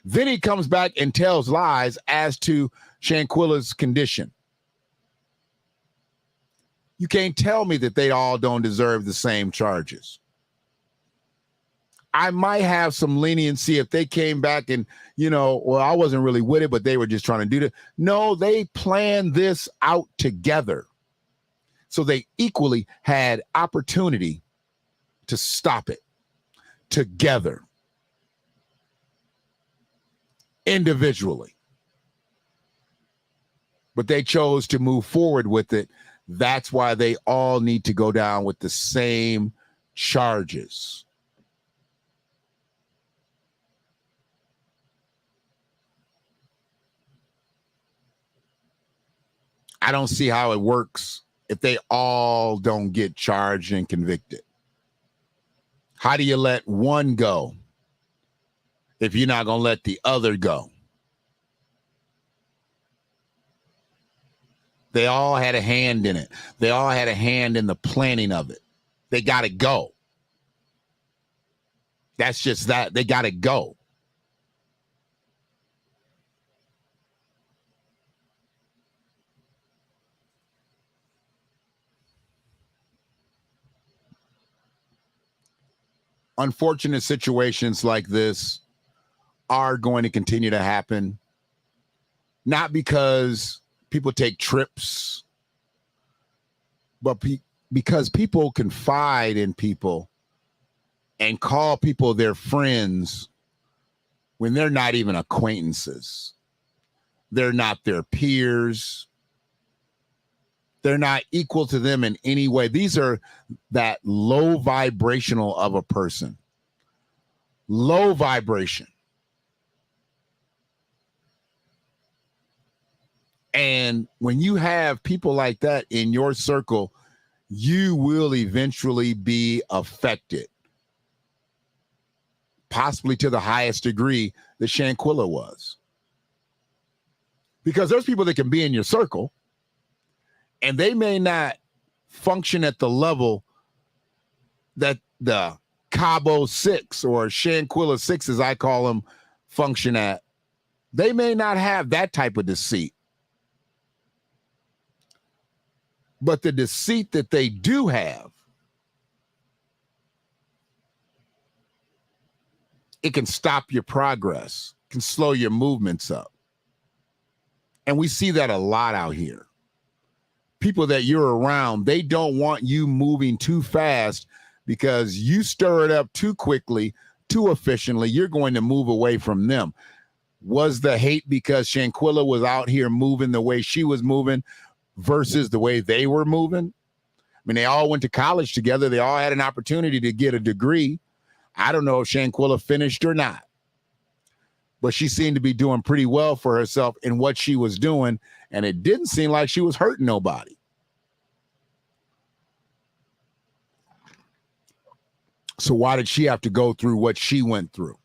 Then he comes back and tells lies as to Shanquella's condition. You can't tell me that they all don't deserve the same charges. I might have some leniency if they came back and, I wasn't really with it, but they were just trying to do that. No, they planned this out together. So they equally had opportunity to stop it together, individually. But they chose to move forward with it. That's why they all need to go down with the same charges. I don't see how it works if they all don't get charged and convicted. How do you let one go if you're not going to let the other go? They all had a hand in it. They all had a hand in the planning of it. They got to go. That's just that. They got to go. Unfortunate situations like this are going to continue to happen. Not because people take trips, but because people confide in people and call people their friends when they're not even acquaintances. They're not their peers. They're not equal to them in any way. These are that low vibrational of a person. Low vibration. And when you have people like that in your circle, you will eventually be affected. Possibly to the highest degree that Shanquella was. Because there's people that can be in your circle and they may not function at the level that the Cabo 6 or Shanquella 6, as I call them, function at. They may not have that type of deceit. But the deceit that they do have, it can stop your progress, can slow your movements up. And we see that a lot out here. People that you're around, they don't want you moving too fast because you stir it up too quickly, too efficiently. You're going to move away from them. Was the hate because Shanquella was out here moving the way she was moving versus the way they were moving? I mean, they all went to college together. They all had an opportunity to get a degree. I don't know if Shanquella finished or not, but she seemed to be doing pretty well for herself in what she was doing, and it didn't seem like she was hurting nobody. So why did she have to go through what she went through?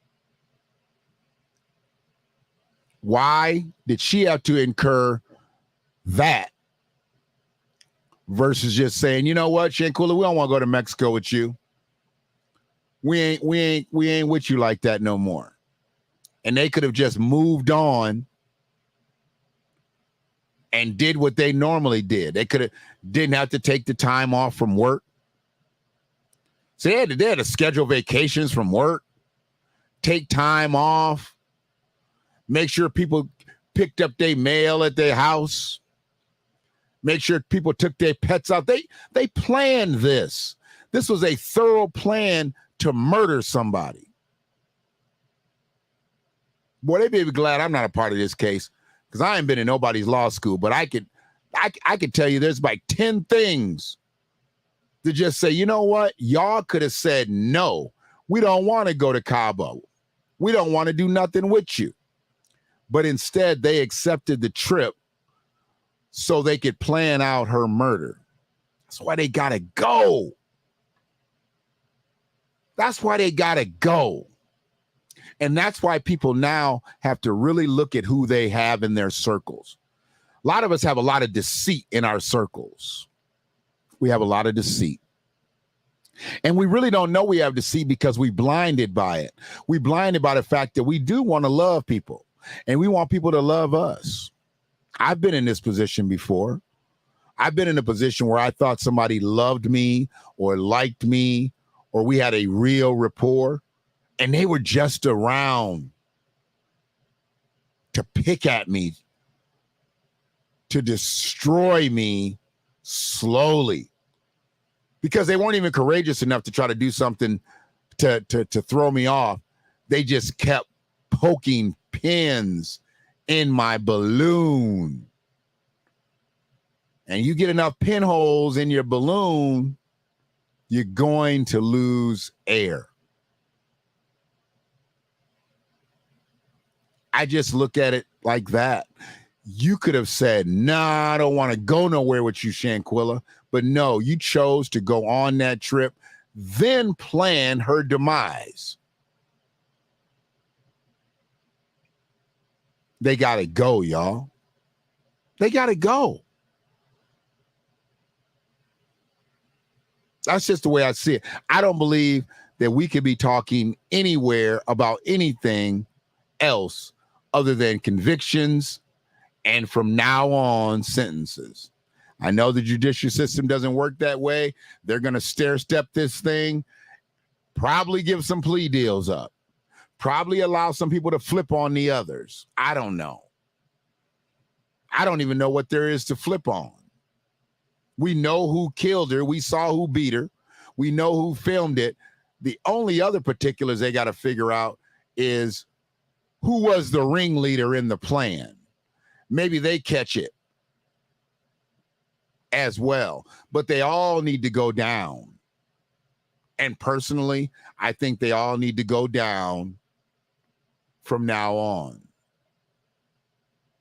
Why did she have to incur that versus just saying, you know what, Shanquella, we don't want to go to Mexico with you. We ain't with you like that no more. And they could have just moved on and did what they normally did. They didn't have to take the time off from work. So they had to schedule vacations from work, take time off, make sure people picked up their mail at their house. make sure people took their pets out. They planned this. This was a thorough plan to murder somebody. Boy, they be glad I'm not a part of this case because I ain't been in nobody's law school, but I could tell you there's like 10 things to just say, you know what? Y'all could have said, no, we don't want to go to Cabo. We don't want to do nothing with you. But instead, they accepted the trip so they could plan out her murder. That's why they got to go. That's why they got to go. And that's why people now have to really look at who they have in their circles. A lot of us have a lot of deceit in our circles. We have a lot of deceit. And we really don't know we have deceit because we blinded by it. We blinded by the fact that we do want to love people and we want people to love us. I've been in this position before. I've been in a position where I thought somebody loved me or liked me or we had a real rapport and they were just around to pick at me, to destroy me slowly. Because they weren't even courageous enough to try to do something to throw me off. They just kept poking pins in my balloon. And you get enough pinholes in your balloon, you're going to lose air. I just look at it like that. You could have said, nah, I don't want to go nowhere with you, Shanquella. But no, you chose to go on that trip, then plan her demise. They got to go, y'all. They got to go. That's just the way I see it. I don't believe that we could be talking anywhere about anything else other than convictions and from now on sentences. I know the judicial system doesn't work that way. They're going to stair-step this thing, probably give some plea deals up, probably allow some people to flip on the others. I don't know. I don't even know what there is to flip on. We know who killed her. We saw who beat her. We know who filmed it. The only other particulars they got to figure out is who was the ringleader in the plan. Maybe they catch it as well, but they all need to go down. And personally, I think they all need to go down from now on.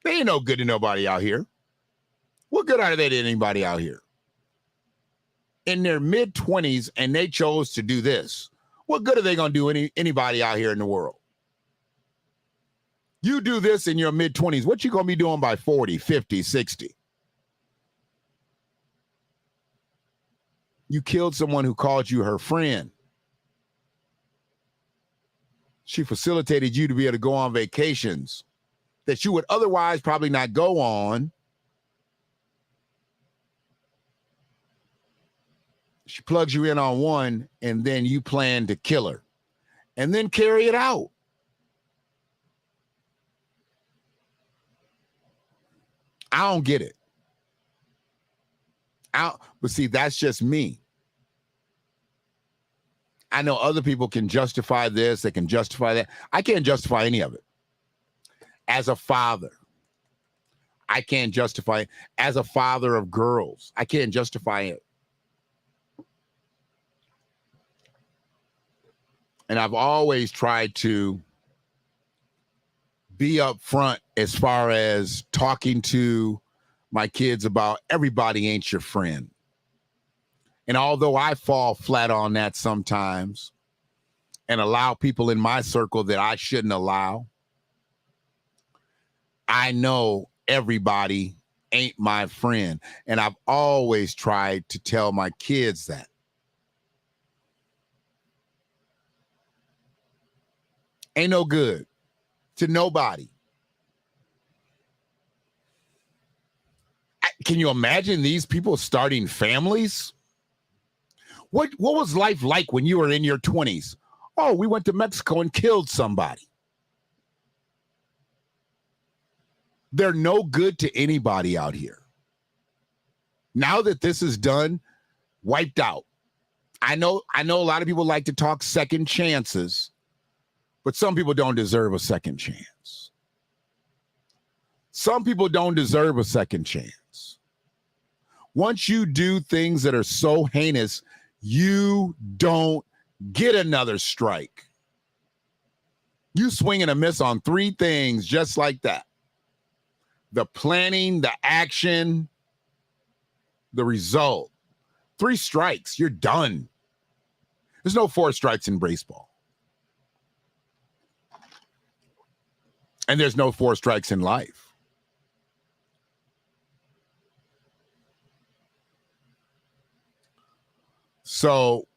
They ain't no good to nobody out here. What good are they to anybody out here? In their mid-20s and they chose to do this. What good are they going to do anybody out here in the world? You do this in your mid-20s, what you going to be doing by 40, 50, 60? You killed someone who called you her friend. She facilitated you to be able to go on vacations that you would otherwise probably not go on. She plugs you in on one, and then you plan to kill her and then carry it out. I don't get it. But see, that's just me. I know other people can justify this. They can justify that. I can't justify any of it. As a father, I can't justify it. As a father of girls, I can't justify it. And I've always tried to be upfront as far as talking to my kids about everybody ain't your friend. And although I fall flat on that sometimes and allow people in my circle that I shouldn't allow, I know everybody ain't my friend. And I've always tried to tell my kids that. Ain't no good to nobody. Can you imagine these people starting families? What was life like when you were in your 20s? Oh, we went to Mexico and killed somebody. They're no good to anybody out here. Now that this is done, wiped out. I know a lot of people like to talk second chances, but some people don't deserve a second chance. Some people don't deserve a second chance. Once you do things that are so heinous, you don't get another strike. You swing and a miss on 3 things just like that. The planning, the action, the result. 3 strikes, you're done. There's no 4 strikes in baseball. And there's no 4 strikes in life. So,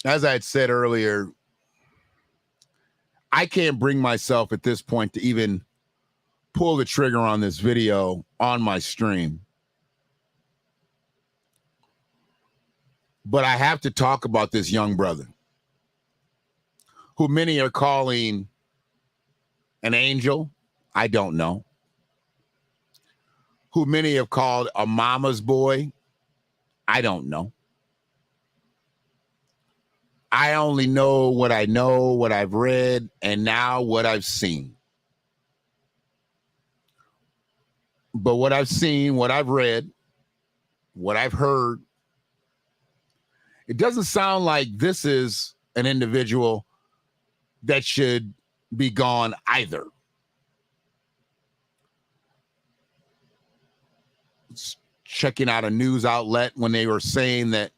as I had said earlier, I can't bring myself at this point to even pull the trigger on this video on my stream. But I have to talk about this young brother who many are calling an angel. I don't know. Who many have called a mama's boy. I don't know. I only know, what I've read, and now what I've seen. But what I've seen, what I've read, what I've heard, it doesn't sound like this is an individual that should be gone either. Checking out a news outlet when they were saying that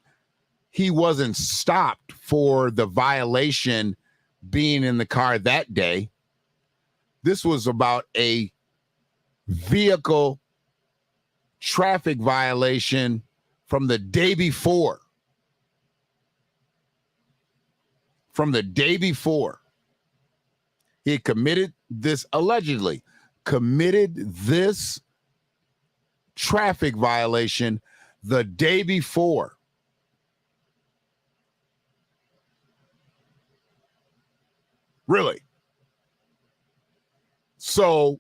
he wasn't stopped for the violation being in the car that day. This was about a vehicle traffic violation from the day before. From the day before. He had allegedly committed this traffic violation the day before. Really? So,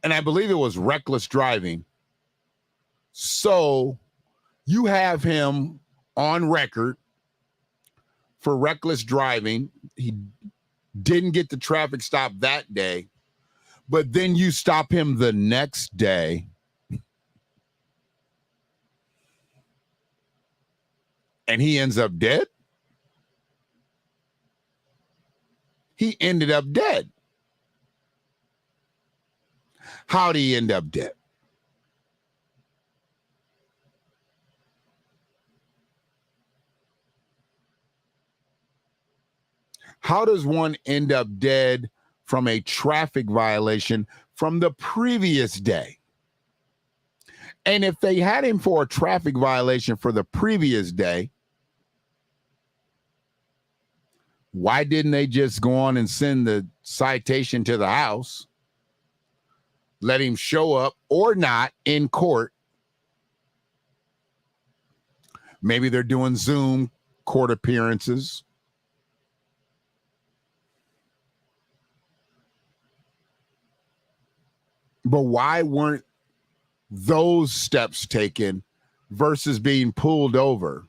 and I believe it was reckless driving. So you have him on record for reckless driving. He didn't get the traffic stop that day, but then you stop him the next day. And he ends up dead. He ended up dead. How did he end up dead? How does one end up dead from a traffic violation from the previous day? And if they had him for a traffic violation for the previous day, why didn't they just go on and send the citation to the house, let him show up or not in court? Maybe they're doing Zoom court appearances. But why weren't those steps taken versus being pulled over?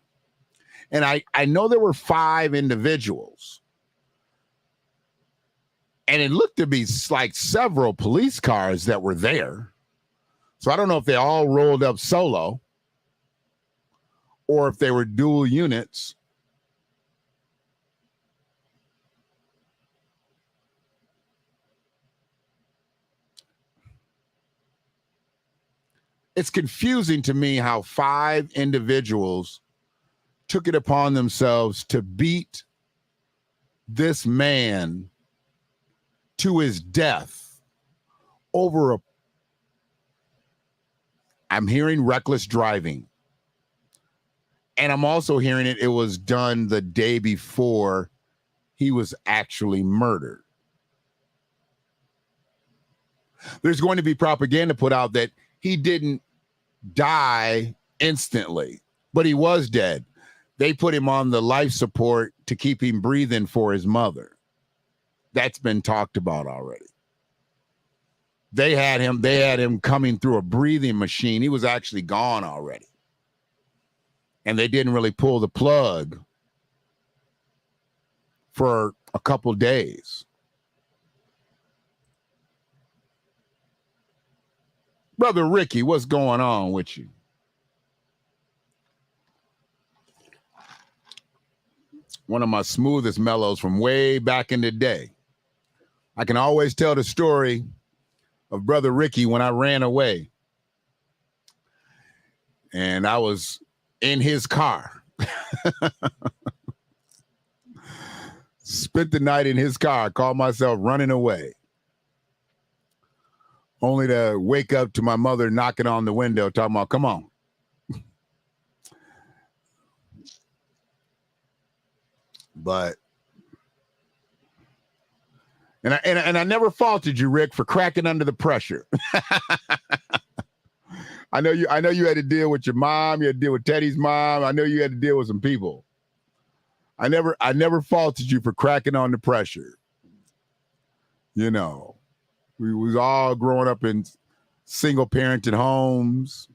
And I know there were 5 individuals. And it looked to be like several police cars that were there. So I don't know if they all rolled up solo or if they were dual units. It's confusing to me how 5 individuals took it upon themselves to beat this man to his death over I'm hearing reckless driving. And I'm also hearing it was done the day before he was actually murdered. There's going to be propaganda put out that he didn't die instantly, but he was dead. They put him on the life support to keep him breathing for his mother. That's been talked about already. They had him coming through a breathing machine. He was actually gone already. And they didn't really pull the plug for a couple days. Brother Ricky, what's going on with you? One of my smoothest mellows from way back in the day. I can always tell the story of Brother Ricky when I ran away. And I was in his car. Spent the night in his car, called myself running away. Only to wake up to my mother knocking on the window, talking about, come on. But and I never faulted you, Rick, for cracking under the pressure. I know you had to deal with your mom, you had to deal with Teddy's mom. I know you had to deal with some people. I never faulted you for cracking on the pressure. You know, we was all growing up in single parented homes.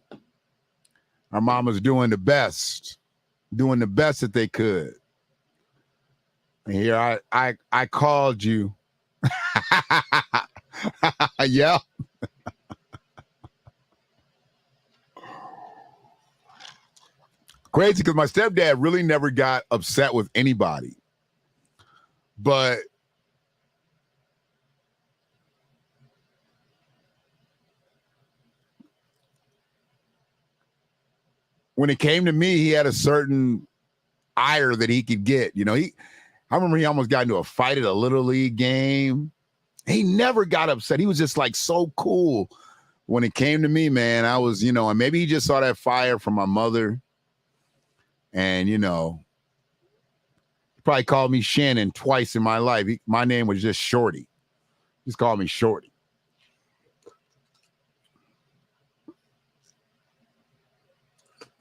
Our mamas doing the best that they could. And here I called you. Yeah. Crazy, because my stepdad really never got upset with anybody. But when it came to me, he had a certain ire that he could get. You know, I remember he almost got into a fight at a Little League game. He never got upset. He was just like so cool. When it came to me, man, I was, and maybe he just saw that fire from my mother. And, he probably called me Shannon twice in my life. My name was just Shorty. He's called me Shorty.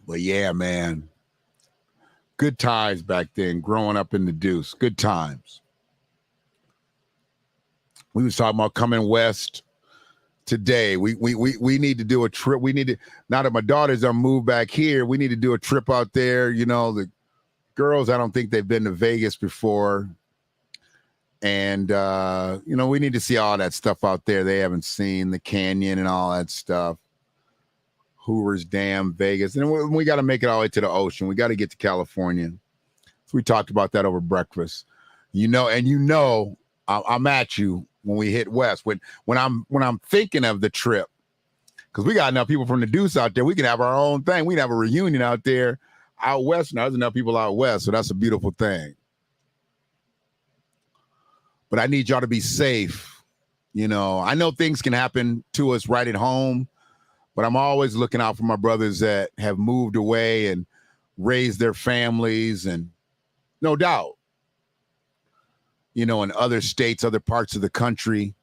But yeah, man, good times back then, growing up in the Deuce. Good times. We was talking about coming west today. We need to do a trip. Now that my daughters are moved back here, we need to do a trip out there. The girls, I don't think they've been to Vegas before. And, we need to see all that stuff out there. They haven't seen the canyon and all that stuff. Hoover's Dam, Vegas. And we got to make it all the way to the ocean. We got to get to California. So we talked about that over breakfast. I'm at you when we hit west. When I'm thinking of the trip, because we got enough people from the Deuce out there, we can have our own thing. We can have a reunion out there, out west. Now there's enough people out west, so that's a beautiful thing. But I need y'all to be safe. I know things can happen to us right at home, but I'm always looking out for my brothers that have moved away and raised their families, and no doubt, in other states, other parts of the country.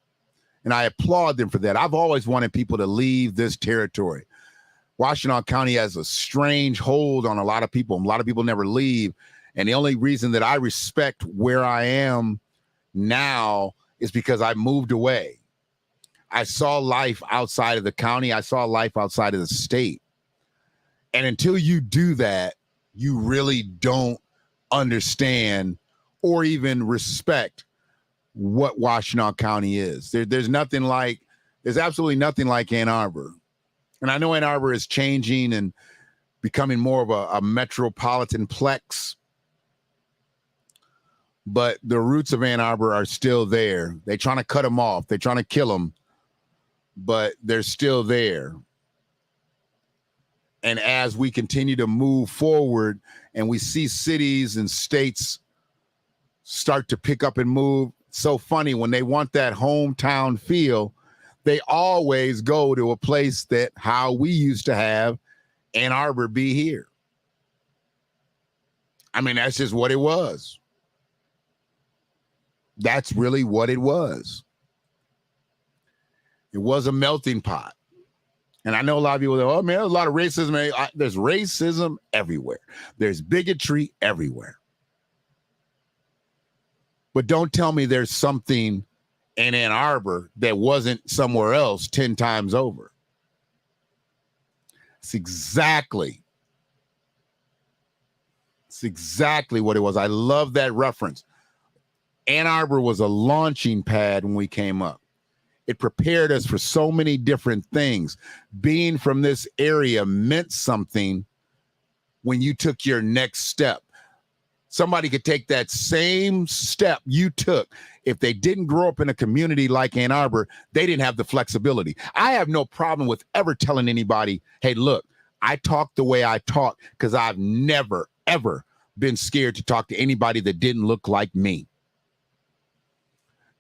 And I applaud them for that. I've always wanted people to leave this territory. Washtenaw County has a strange hold on a lot of people. A lot of people never leave. And the only reason that I respect where I am now is because I moved away. I saw life outside of the county. I saw life outside of the state. And until you do that, you really don't understand or even respect what Washtenaw County is. There's absolutely nothing like Ann Arbor. And I know Ann Arbor is changing and becoming more of a metropolitan plex, but the roots of Ann Arbor are still there. They're trying to cut them off. They're trying to kill them, but they're still there. And as we continue to move forward and we see cities and states start to pick up and move, so funny, when they want that hometown feel, they always go to a place that how we used to have Ann Arbor be here. I mean, that's just what it was. That's really what it was. It was a melting pot. And I know a lot of people say, oh, man, there's a lot of racism. There's racism everywhere. There's bigotry everywhere. But don't tell me there's something in Ann Arbor that wasn't somewhere else 10 times over. It's exactly what it was. I love that reference. Ann Arbor was a launching pad when we came up. It prepared us for so many different things. Being from this area meant something when you took your next step. Somebody could take that same step you took. If they didn't grow up in a community like Ann Arbor, they didn't have the flexibility. I have no problem with ever telling anybody, hey, look, I talk the way I talk because I've never, ever been scared to talk to anybody that didn't look like me.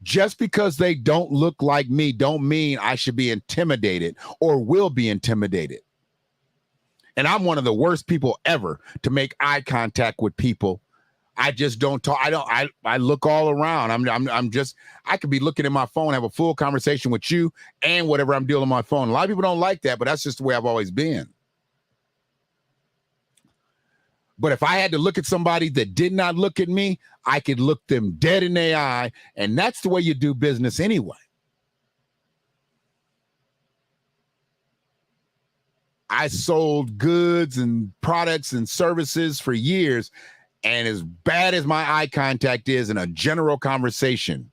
Just because they don't look like me don't mean I should be intimidated or will be intimidated. And I'm one of the worst people ever to make eye contact with people. I just don't talk. I look all around. I could be looking at my phone, have a full conversation with you and whatever I'm doing on my phone. A lot of people don't like that, but that's just the way I've always been. But if I had to look at somebody that did not look at me, I could look them dead in the eye. And that's the way you do business anyway. I sold goods and products and services for years. And as bad as my eye contact is in a general conversation,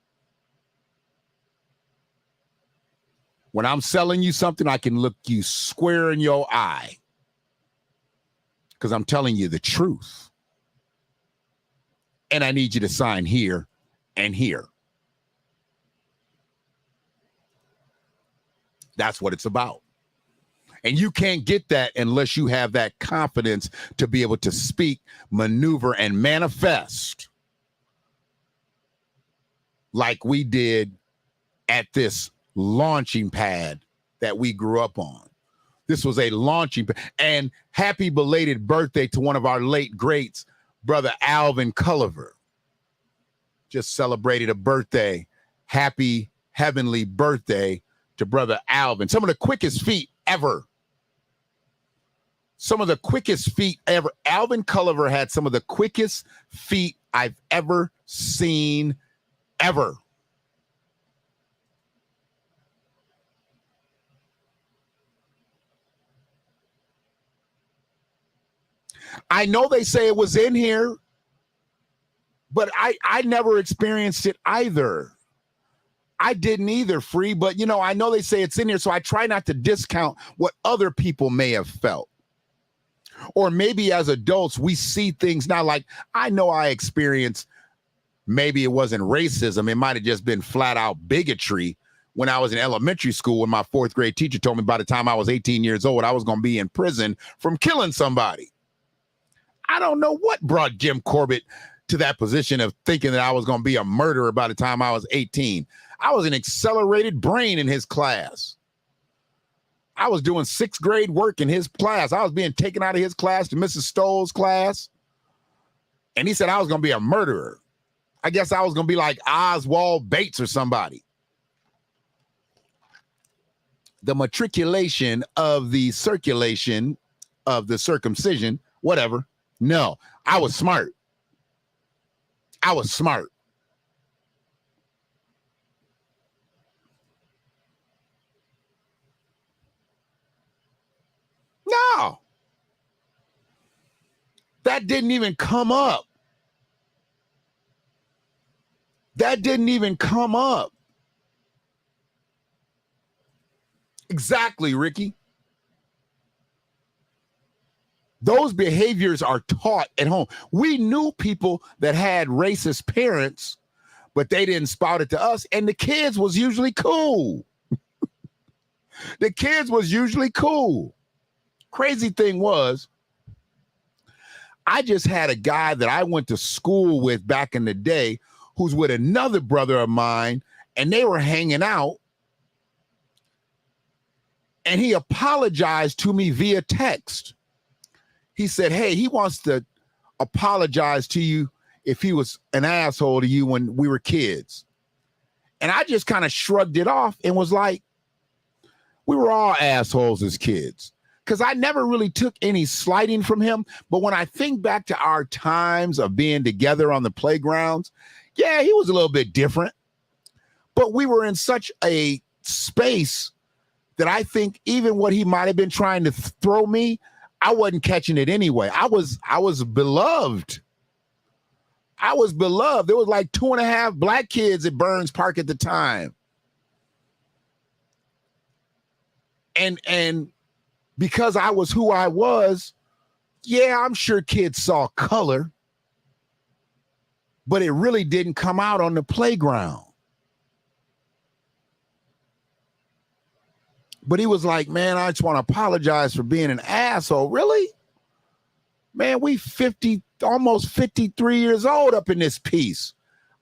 when I'm selling you something, I can look you square in your eye because I'm telling you the truth. And I need you to sign here and here. That's what it's about. And you can't get that unless you have that confidence to be able to speak, maneuver, and manifest like we did at this launching pad that we grew up on. This was a launching pad. And happy belated birthday to one of our late greats, Brother Alvin Culliver. Just celebrated a birthday. Happy heavenly birthday to Brother Alvin. Some of the quickest feet ever. Some of the quickest feet ever. Alvin Culliver had some of the quickest feet I've ever seen, ever. I know they say it was in here, but I never experienced it either. I didn't either, Free, but I know they say it's in here, so I try not to discount what other people may have felt. Or maybe as adults, we see things now like, I know I experienced, maybe it wasn't racism. It might have just been flat out bigotry when I was in elementary school, when my fourth grade teacher told me by the time I was 18 years old, I was going to be in prison from killing somebody. I don't know what brought Jim Corbett to that position of thinking that I was going to be a murderer by the time I was 18. I was an accelerated brain in his class. I was doing sixth grade work in his class. I was being taken out of his class to Mrs. Stoll's class. And he said I was going to be a murderer. I guess I was going to be like Oswald Bates or somebody. The matriculation of the circulation of the circumcision, whatever. No, I was smart. I was smart. No. That didn't even come up. That didn't even come up. Exactly, Ricky. Those behaviors are taught at home. We knew people that had racist parents, but they didn't spout it to us, and the kids was usually cool. The kids was usually cool. Crazy thing was, I just had a guy that I went to school with back in the day who's with another brother of mine, and they were hanging out, and he apologized to me via text. He said, hey, he wants to apologize to you if he was an asshole to you when we were kids. And I just kind of shrugged it off and was like, we were all assholes as kids. Because I never really took any slighting from him. But when I think back to our times of being together on the playgrounds, yeah, he was a little bit different. But we were in such a space that I think even what he might have been trying to throw me, I wasn't catching it anyway. I was beloved. I was beloved. There was like 2.5 black kids at Burns Park at the time. And because I was who I was, yeah, I'm sure kids saw color, but it really didn't come out on the playground. But he was like, man, I just want to apologize for being an asshole. Really? Man, we almost 53 years old up in this piece.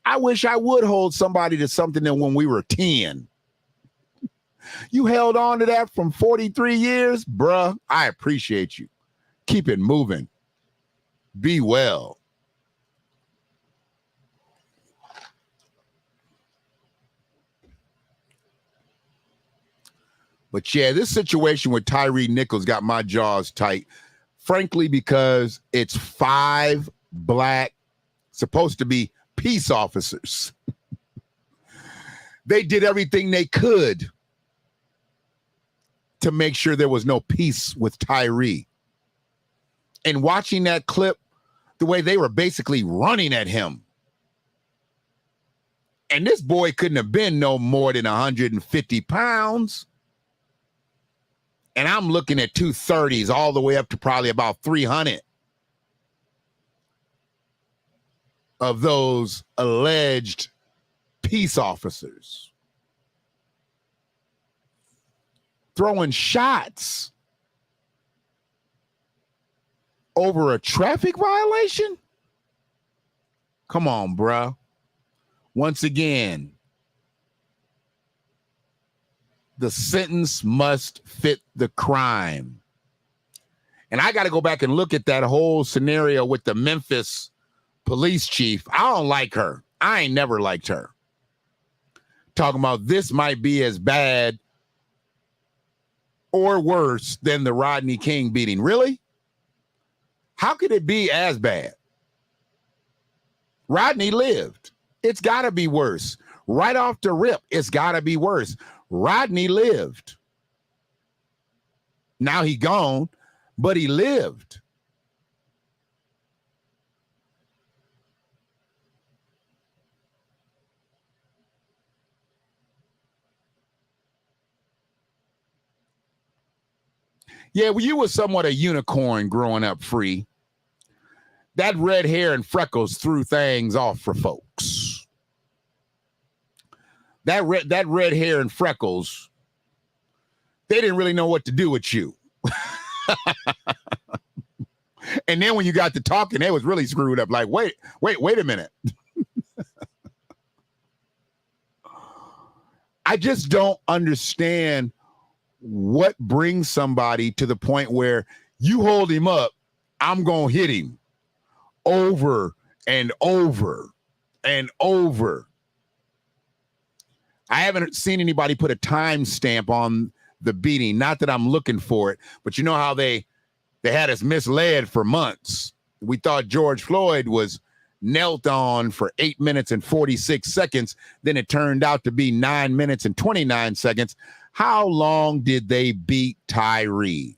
I wish I would hold somebody to something than when we were 10. You held on to that from 43 years? Bruh, I appreciate you. Keep it moving. Be well. But yeah, this situation with Tyree Nichols got my jaws tight, frankly, because it's 5 black, supposed to be peace officers. They did everything they could to make sure there was no peace with Tyree. And watching that clip, the way they were basically running at him. And this boy couldn't have been no more than 150 pounds. And I'm looking at 230s all the way up to probably about 300 of those alleged peace officers throwing shots over a traffic violation? Come on, bruh. Once again, the sentence must fit the crime. And I got to go back and look at that whole scenario with the Memphis police chief. I don't like her. I ain't never liked her. Talking about this might be as bad or worse than the Rodney King beating. Really? How could it be as bad? Rodney lived. It's got to be worse. Right off the rip, it's got to be worse. Rodney lived. Now he gone, but he lived. Yeah, well, you were somewhat a unicorn growing up, Free. That red hair and freckles threw things off for folks. That red hair and freckles, they didn't really know what to do with you. And then when you got to talking, they was really screwed up. Like, wait a minute. I just don't understand what brings somebody to the point where you hold him up, I'm going to hit him over and over and over. I haven't seen anybody put a timestamp on the beating. Not that I'm looking for it, but you know how they had us misled for months. We thought George Floyd was knelt on for 8 minutes and 46 seconds. Then it turned out to be 9 minutes and 29 seconds. How long did they beat Tyree?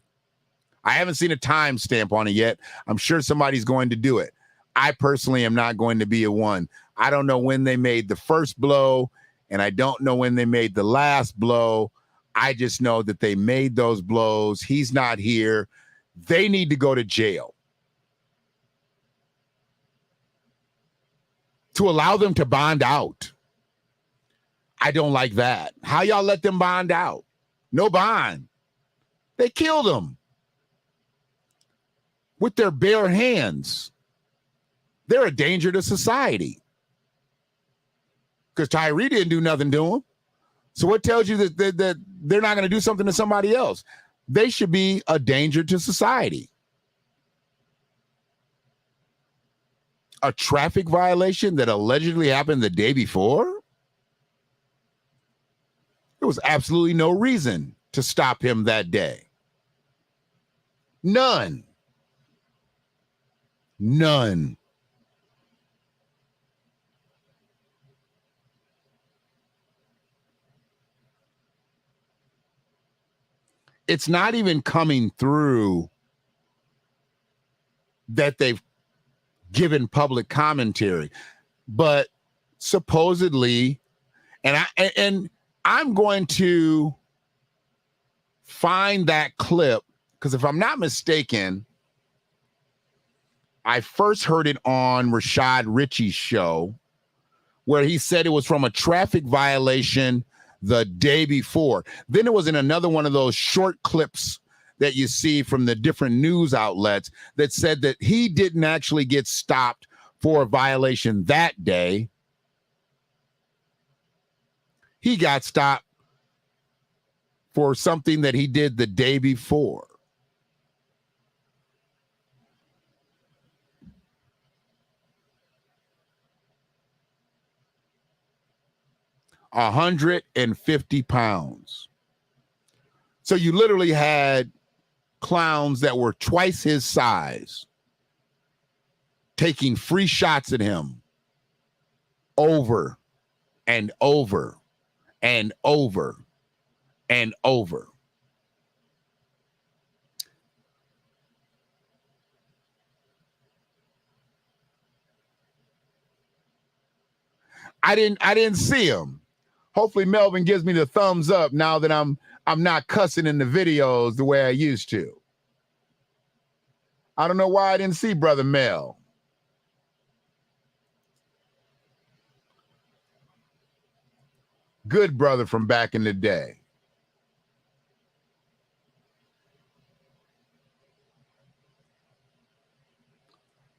I haven't seen a timestamp on it yet. I'm sure somebody's going to do it. I personally am not going to be a one. I don't know when they made the first blow, and I don't know when they made the last blow. I just know that they made those blows. He's not here. They need to go to jail. To allow them to bond out. I don't like that. How y'all let them bond out? No bond. They killed them with their bare hands. They're a danger to society. Because Tyree didn't do nothing to him. So what tells you that they're not going to do something to somebody else? They should be a danger to society. A traffic violation that allegedly happened the day before? There was absolutely no reason to stop him that day. None. None. it's not even coming through that they've given public commentary, but supposedly, and I'm going to find that clip, because if I'm not mistaken, I first heard it on Rashad Ritchie's show, where he said it was from a traffic violation the day before. Then it was in another one of those short clips that you see from the different news outlets that said that he didn't actually get stopped for a violation that day. He got stopped for something that he did the day before. £150. So you literally had clowns that were twice his size taking free shots at him over and over and over and over. I didn't see him. Hopefully Melvin gives me the thumbs up now that I'm not cussing in the videos the way I used to. I don't know why I didn't see Brother Mel. Good brother from back in the day.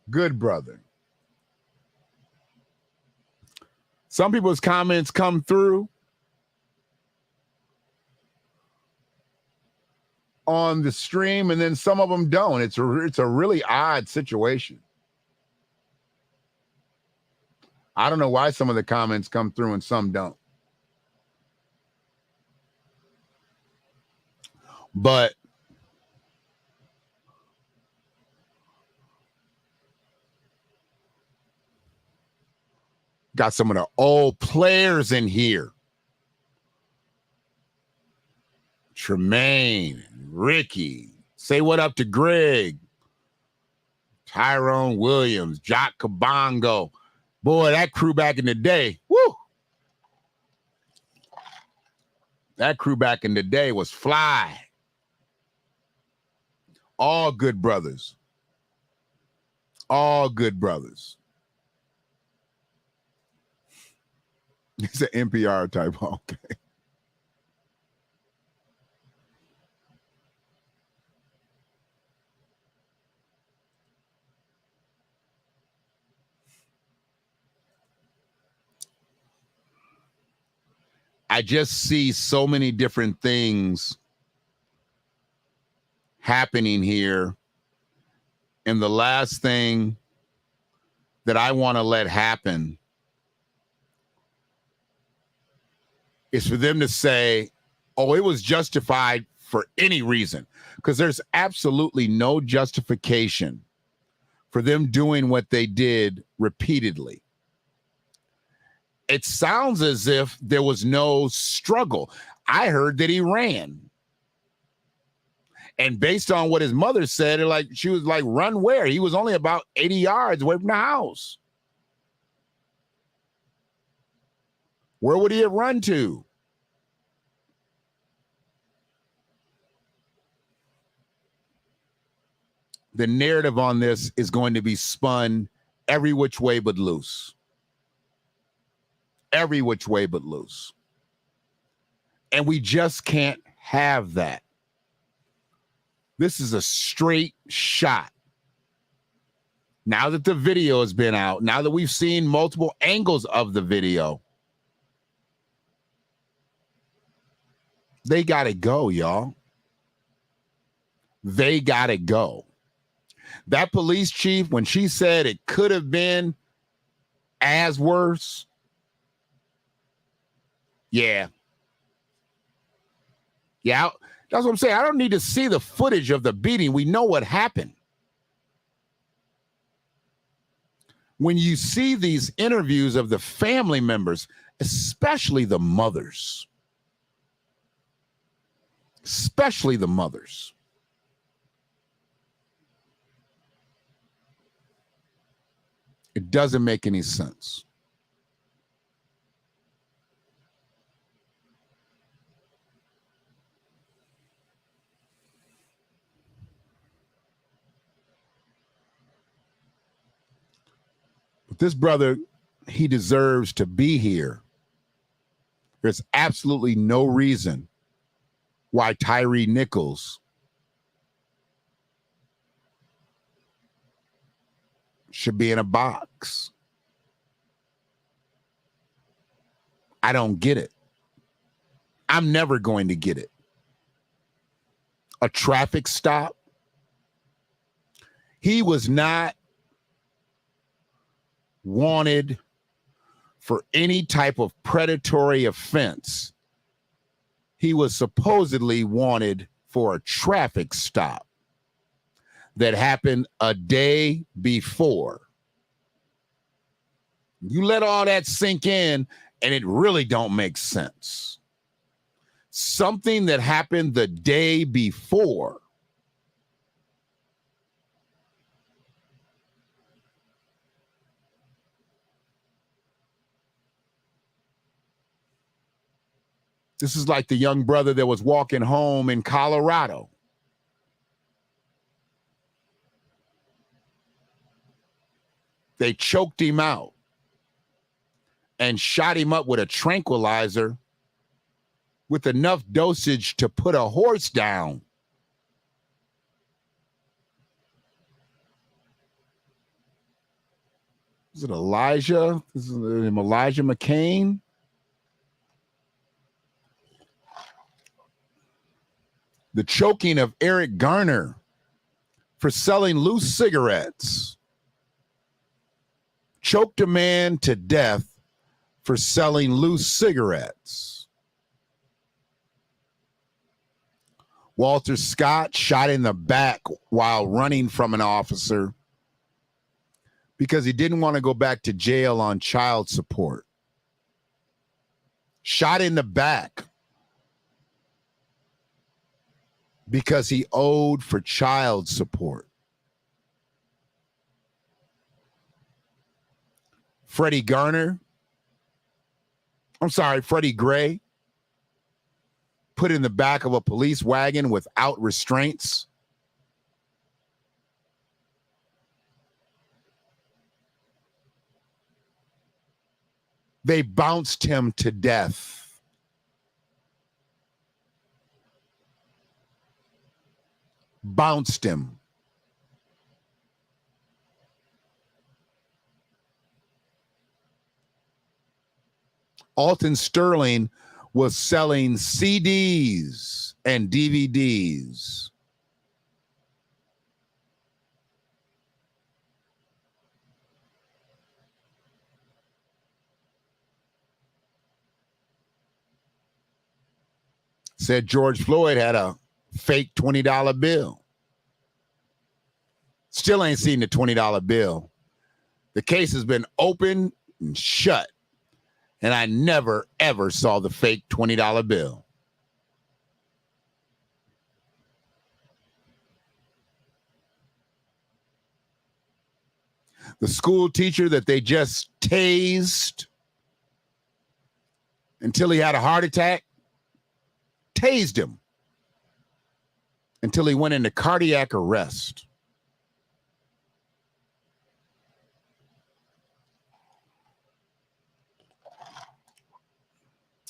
Good brother. Some people's comments come through on the stream, and then some of them don't. It's a really odd situation. I don't know why some of the comments come through and some don't. But got some of the old players in here. Tremaine, Ricky, say what up to Greg, Tyrone Williams, Jock Kabongo. Boy, that crew back in the day, woo! That crew back in the day was fly. All good brothers. All good brothers. It's an NPR type. Okay. I just see so many different things happening here. And the last thing that I want to let happen is for them to say, oh, it was justified for any reason, because there's absolutely no justification for them doing what they did repeatedly. It sounds as if there was no struggle. I heard that he ran. And based on what his mother said, she was like, run where? He was only about 80 yards away from the house. Where would he have run to? The narrative on this is going to be spun every which way but loose. Every which way but loose. And we just can't have that. This is a straight shot. Now that the video has been out, now that we've seen multiple angles of the video, they got to go, y'all. They got to go. That police chief, when she said it could have been as worse, yeah, that's what I'm saying. I don't need to see the footage of the beating. We know what happened. When you see these interviews of the family members, especially the mothers, especially the mothers. It doesn't make any sense. But this brother, he deserves to be here. There's absolutely no reason why Tyree Nichols should be in a box. I don't get it. I'm never going to get it. A traffic stop. He was not wanted for any type of predatory offense. He was supposedly wanted for a traffic stop that happened a day before. You let all that sink in, and it really don't make sense. Something that happened the day before. This is like the young brother that was walking home in Colorado. They choked him out and shot him up with a tranquilizer with enough dosage to put a horse down. Is it Elijah? Is it Elijah McCain? The choking of Eric Garner for selling loose cigarettes. Choked a man to death for selling loose cigarettes. Walter Scott shot in the back while running from an officer because he didn't want to go back to jail on child support. Shot in the back because he owed for child support. Freddie Gray, put in the back of a police wagon without restraints. They bounced him to death. Bounced him. Alton Sterling was selling CDs and DVDs. Said George Floyd had a fake $20 bill. Still ain't seen the $20 bill. The case has been open and shut, and I never, ever saw the fake $20 bill. The school teacher that they just tased until he had a heart attack, tased him until he went into cardiac arrest.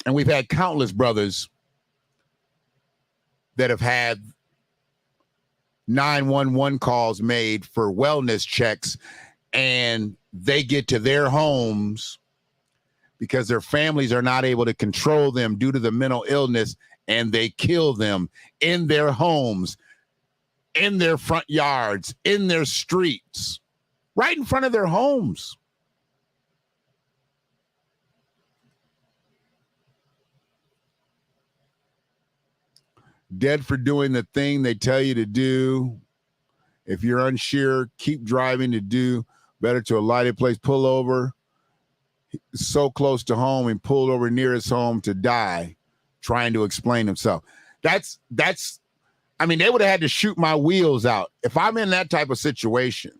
And we've had countless brothers that have had 911 calls made for wellness checks, and they get to their homes because their families are not able to control them due to the mental illness, and they kill them in their homes, in their front yards, in their streets, right in front of their homes. Dead for doing the thing they tell you to do. If you're unsure, keep driving to do better to a lighted place. Pull over. So close to home and pulled over near his home to die, trying to explain himself. I mean, they would have had to shoot my wheels out if I'm in that type of situation.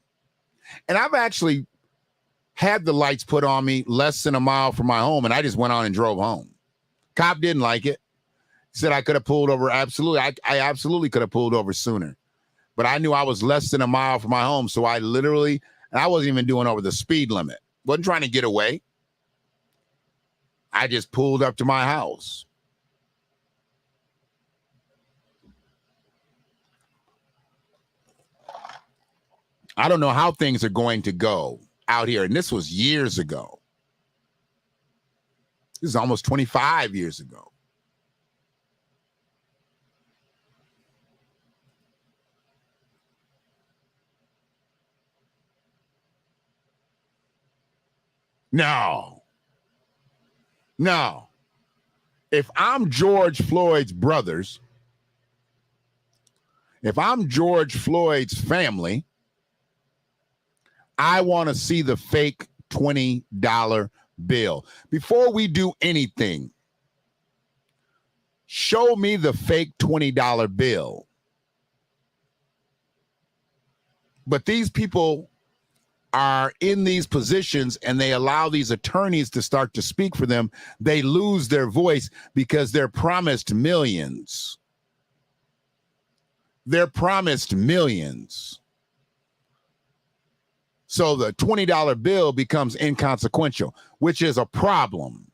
And I've actually had the lights put on me less than a mile from my home, and I just went on and drove home. Cop didn't like it. He said I could have pulled over. Absolutely. I absolutely could have pulled over sooner. But I knew I was less than a mile from my home, so I literally, and I wasn't even doing over the speed limit. Wasn't trying to get away. I just pulled up to my house. I don't know how things are going to go out here. And this was years ago. This is almost 25 years ago. No. If I'm George Floyd's brothers, if I'm George Floyd's family, I want to see the fake $20 bill. Before we do anything, show me the fake $20 bill. But these people are in these positions and they allow these attorneys to start to speak for them. They lose their voice because they're promised millions. They're promised millions. So the $20 bill becomes inconsequential, which is a problem.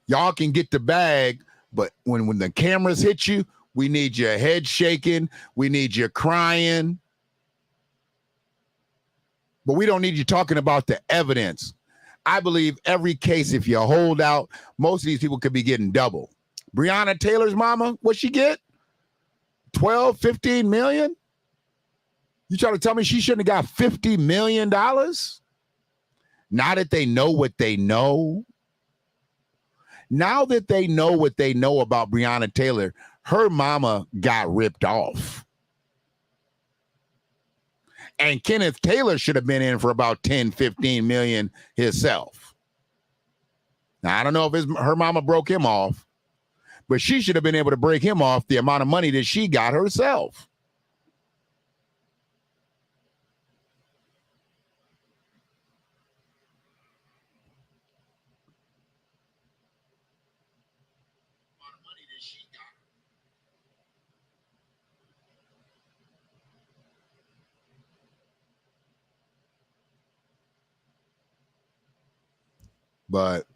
Y'all can get the bag, but when the cameras hit you, we need your head shaking. We need you crying. But we don't need you talking about the evidence. I believe every case, if you hold out, most of these people could be getting double. Breonna Taylor's mama, what'd she get? 12, 15 million? You trying to tell me she shouldn't have got $50 million? Now that they know what they know. Now that they know what they know about Breonna Taylor, her mama got ripped off. And Kenneth Taylor should have been in for about 10, 15 million himself. Now, I don't know if her mama broke him off, but she should have been able to break him off the amount of money that she got herself. But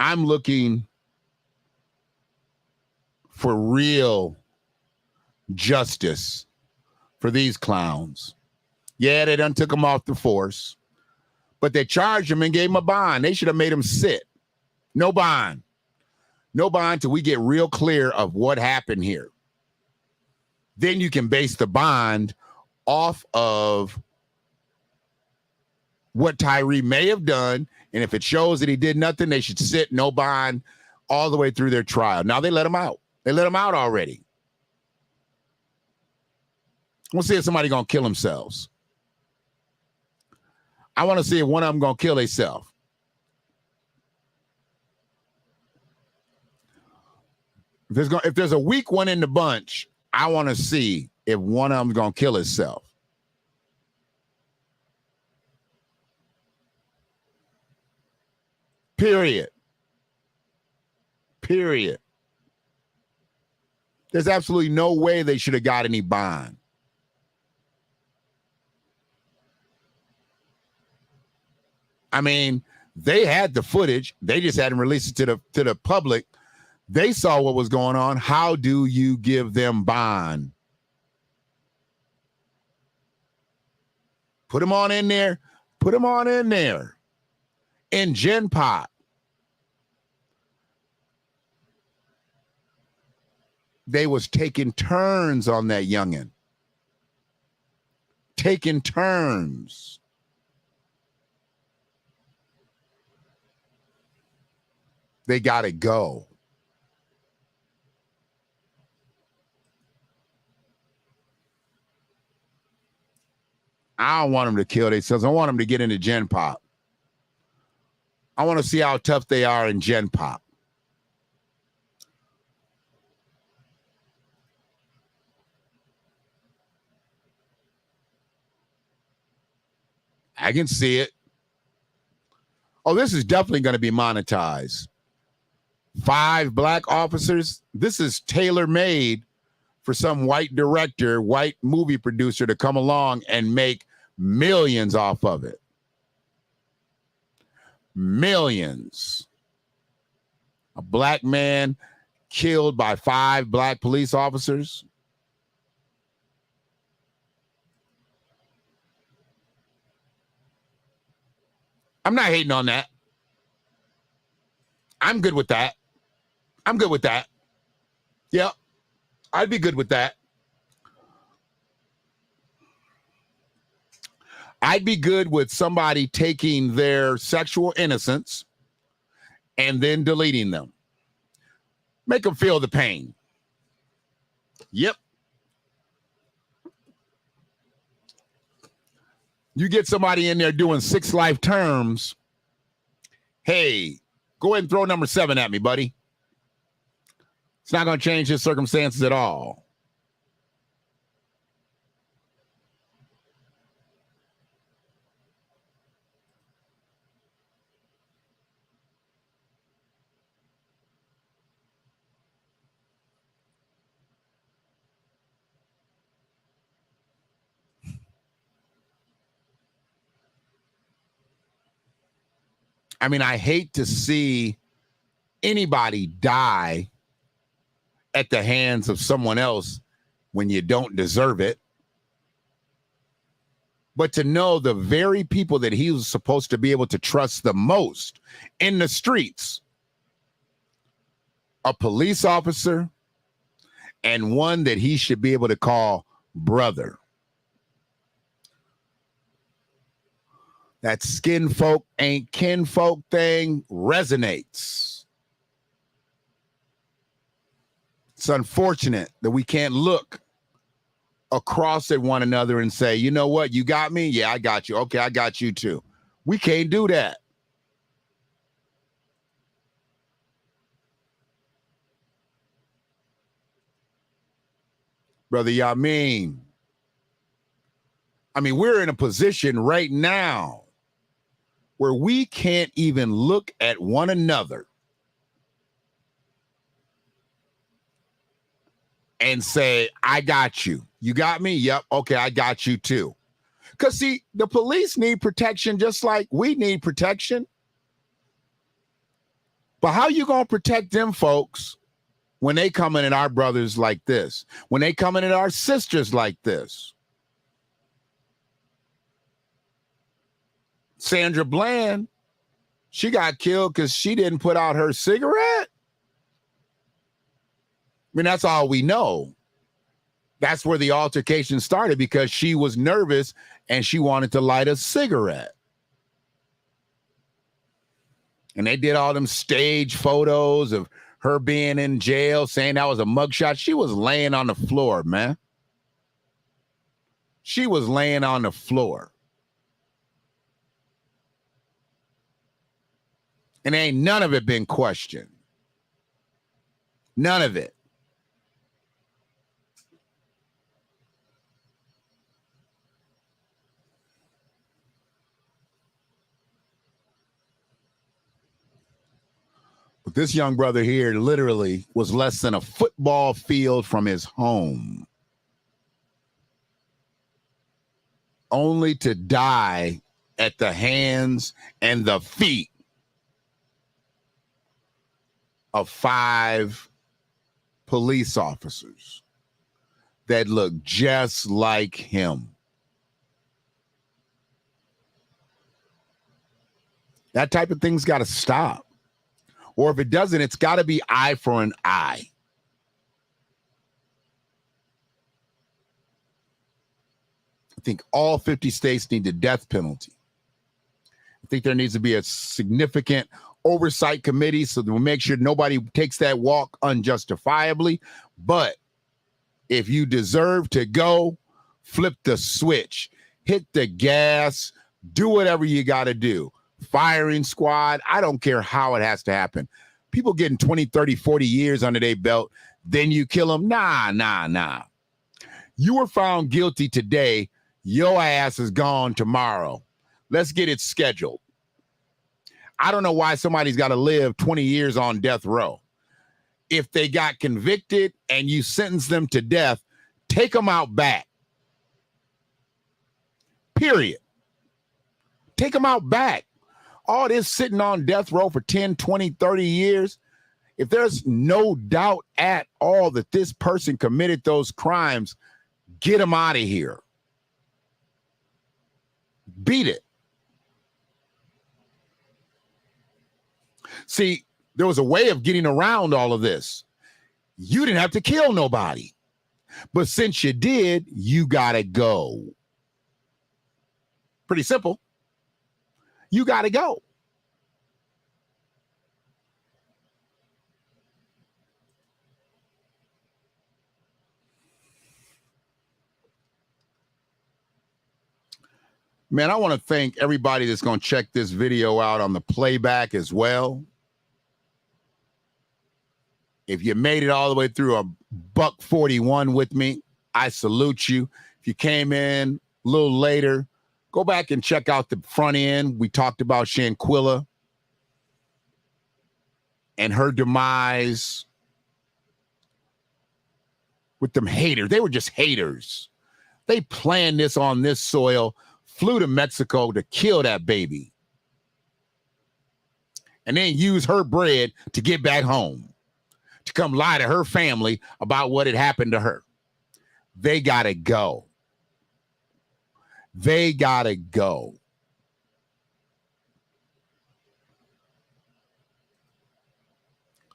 I'm looking for real justice for these clowns. Yeah, they done took them off the force, but they charged him and gave him a bond. They should have made him sit. No bond. No bond till we get real clear of what happened here. Then you can base the bond off of what Tyree may have done. And if it shows that he did nothing, they should sit no bond all the way through their trial. Now they let him out. They let him out already. We'll see if somebody going to kill themselves. I want to see if one of them going to kill themselves. If there's a weak one in the bunch, I want to see if one of them's going to kill himself. Period. There's absolutely no way they should have got any bond. I mean, they had the footage. They just hadn't released it to the public. They saw what was going on. How do you give them bond? Put them on in there. Put them on in there. In Gen Pop. They was taking turns on that youngin. Taking turns. They got to go. I don't want them to kill themselves. I want them to get into Gen Pop. I want to see how tough they are in Gen Pop. I can see it. Oh, this is definitely going to be monetized. 5 black officers. This is tailor-made for some white director, white movie producer to come along and make millions off of it. Millions. A black man killed by 5 black police officers. I'm not hating on that. I'm good with that. I'm good with that. Yeah, I'd be good with that. I'd be good with somebody taking their sexual innocence and then deleting them. Make them feel the pain. Yep. You get somebody in there doing 6 life terms. Hey, go ahead and throw number 7 at me, buddy. It's not going to change his circumstances at all. I mean, I hate to see anybody die at the hands of someone else when you don't deserve it. But to know the very people that he was supposed to be able to trust the most in the streets, a police officer and one that he should be able to call brother. That skin folk ain't kin folk thing resonates. It's unfortunate that we can't look across at one another and say, you know what, you got me? Yeah, I got you. Okay, I got you too. We can't do that. Brother Yamin. I mean, we're in a position right now where we can't even look at one another and say, I got you. You got me? Yep. Okay, I got you too. Because, see, the police need protection just like we need protection. But how you going to protect them folks when they come in at our brothers like this? When they come in at our sisters like this? Sandra Bland, she got killed because she didn't put out her cigarette. I mean, that's all we know. That's where the altercation started, because she was nervous and she wanted to light a cigarette. And they did all them stage photos of her being in jail, saying that was a mugshot. She was laying on the floor, man. She was laying on the floor. And ain't none of it been questioned. None of it. But this young brother here literally was less than a football field from his home, only to die at the hands and the feet of 5 police officers that look just like him. That type of thing's got to stop. Or if it doesn't, it's got to be eye for an eye. I think all 50 states need the death penalty. I think there needs to be a significant oversight committee so that we'll make sure nobody takes that walk unjustifiably. But if you deserve to go, flip the switch, hit the gas, do whatever you got to do. firing squad. I don't care how it has to happen. People getting 20, 30, 40 years under their belt, then you kill them. Nah. You were found guilty today. Your ass is gone tomorrow. Let's get it scheduled. I don't know why somebody's got to live 20 years on death row. If they got convicted and you sentence them to death, take them out back. Period. Take them out back. All this sitting on death row for 10, 20, 30 years, if there's no doubt at all that this person committed those crimes, get them out of here. Beat it. See, there was a way of getting around all of this. You didn't have to kill nobody. But since you did, you got to go. Pretty simple. You got to go. Man, I want to thank everybody that's going to check this video out on the playback as well. If you made it all the way through a $1:41 with me, I salute you. If you came in a little later, go back and check out the front end. We talked about Shanquella and her demise with them haters. They were just haters. They planned this on this soil, flew to Mexico to kill that baby, and then use her bread to get back home, to come lie to her family about what had happened to her. They got to go. They got to go.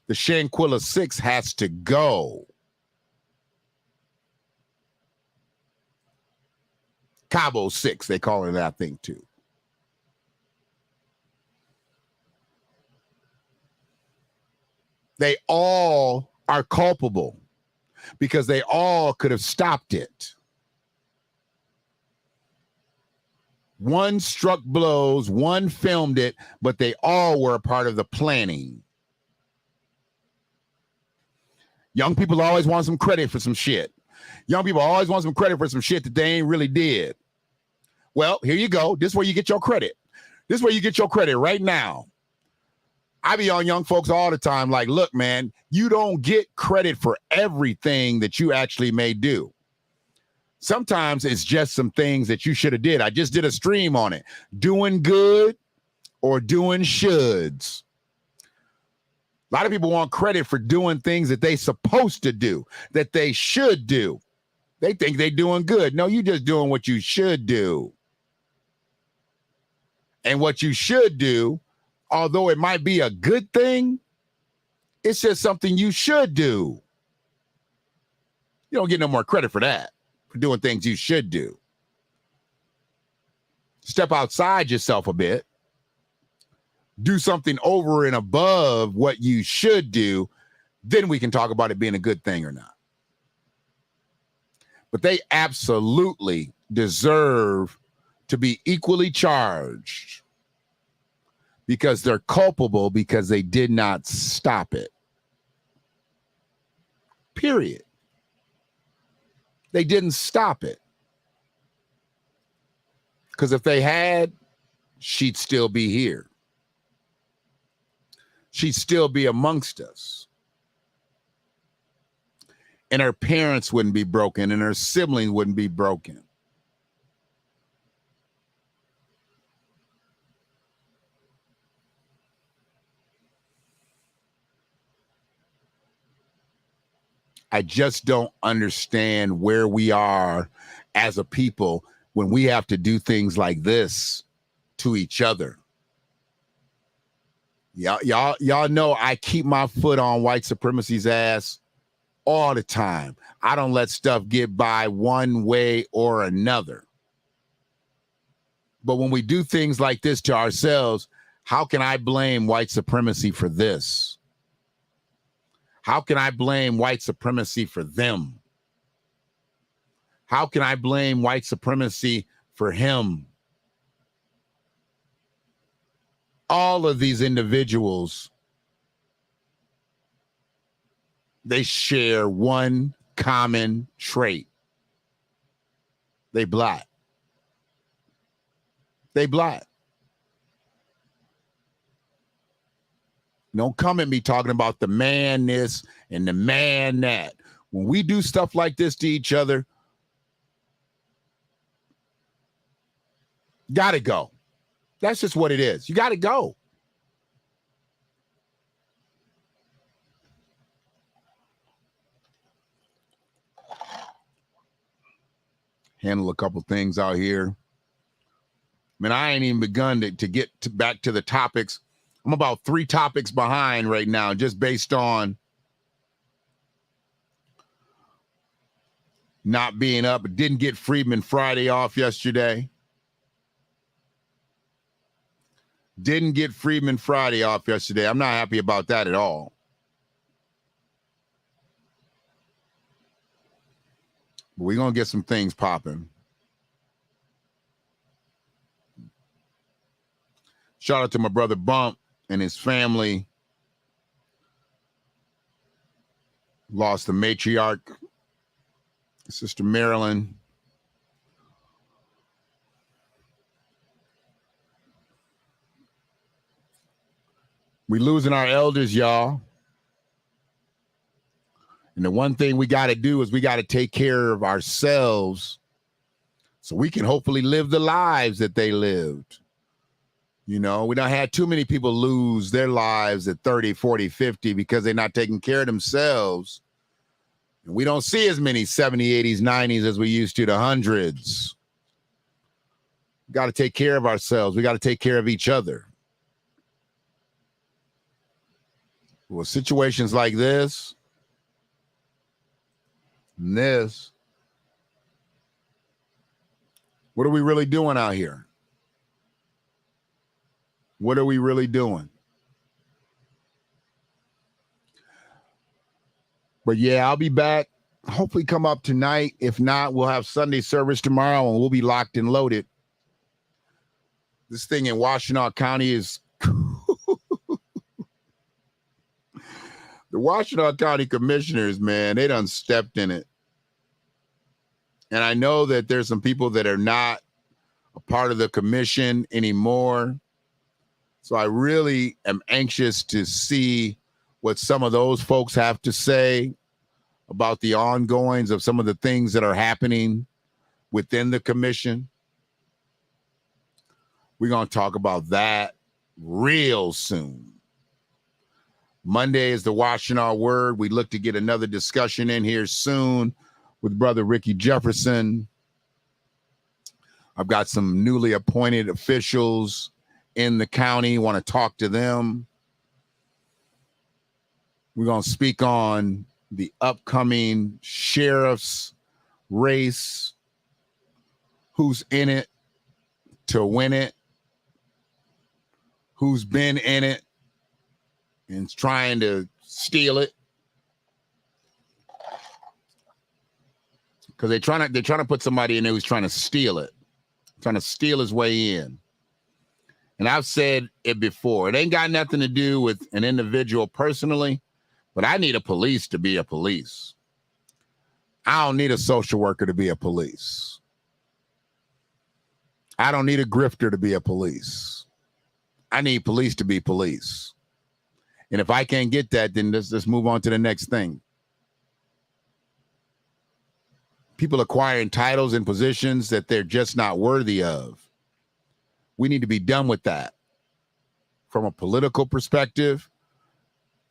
The Shanquella 6 has to go. Cabo 6, they call it that thing too. They all are culpable because they all could have stopped it. One struck blows, one filmed it, but they all were a part of the planning. Young people always want some credit for some shit. Young people always want some credit for some shit that they ain't really did. Well, here you go. This is where you get your credit. This is where you get your credit right now. I be on young folks all the time like, look, man, you don't get credit for everything that you actually may do. Sometimes it's just some things that you should have did. I just did a stream on it. Doing good or doing shoulds. A lot of people want credit for doing things that they supposed to do, that they should do. They think they're doing good. No, you just doing what you should do. And what you should do, although it might be a good thing, it's just something you should do. You don't get no more credit for that, for doing things you should do. Step outside yourself a bit. Do something over and above what you should do. Then we can talk about it being a good thing or not. But they absolutely deserve to be equally charged because they're culpable because they did not stop it. Period. They didn't stop it. Because if they had, she'd still be here. She'd still be amongst us. And her parents wouldn't be broken, and her siblings wouldn't be broken. I just don't understand where we are as a people when we have to do things like this to each other. Y'all know I keep my foot on white supremacy's ass all the time. I don't let stuff get by one way or another. But when we do things like this to ourselves, how can I blame white supremacy for this? How can I blame white supremacy for them? How can I blame white supremacy for him? all of these individuals, they share one common trait. They black. They black. Don't come at me talking about the man this and the man that. When we do stuff like this to each other, gotta go. That's just what it is. You gotta go. Handle a couple things out here. Man, I ain't even begun to get back to the topics. I'm about 3 topics behind right now, just based on not being up. Didn't get Freedman Friday off yesterday. Didn't get Freedman Friday off yesterday. I'm not happy about that at all. But we're going to get some things popping. Shout out to my brother Bump and his family. Lost the matriarch, Sister Marilyn. We losing our elders, y'all. And the one thing we got to do is we got to take care of ourselves so we can hopefully live the lives that they lived. You know, we don't have too many people lose their lives at 30, 40, 50 because they're not taking care of themselves. And we don't see as many 70s, 80s, 90s as we used to, the hundreds. We got to take care of ourselves. We got to take care of each other. Well, situations like this, and this, what are we really doing out here? What are we really doing? But yeah, I'll be back. Hopefully come up tonight. If not, we'll have Sunday service tomorrow and we'll be locked and loaded. This thing in Washtenaw County is the Washtenaw County commissioners, man, they done stepped in it. And I know that there's some people that are not a part of the commission anymore. So I really am anxious to see what some of those folks have to say about the ongoings of some of the things that are happening within the commission. We're going to talk about that real soon. Monday is the Washtenaw Word. We look to get another discussion in here soon with Brother Ricky Jefferson. I've got some newly appointed officials in the county. Want to talk to them. We're going to speak on the upcoming sheriff's race. Who's in it to win it? Who's been in it and is trying to steal it? Because they're trying to put somebody in there who's trying to steal it, trying to steal his way in. And I've said it before. It ain't got nothing to do with an individual personally, but I need a police to be a police. I don't need a social worker to be a police. I don't need a grifter to be a police. I need police to be police. And if I can't get that, then let's move on to the next thing. People acquiring titles and positions that they're just not worthy of. We need to be done with that. From a political perspective,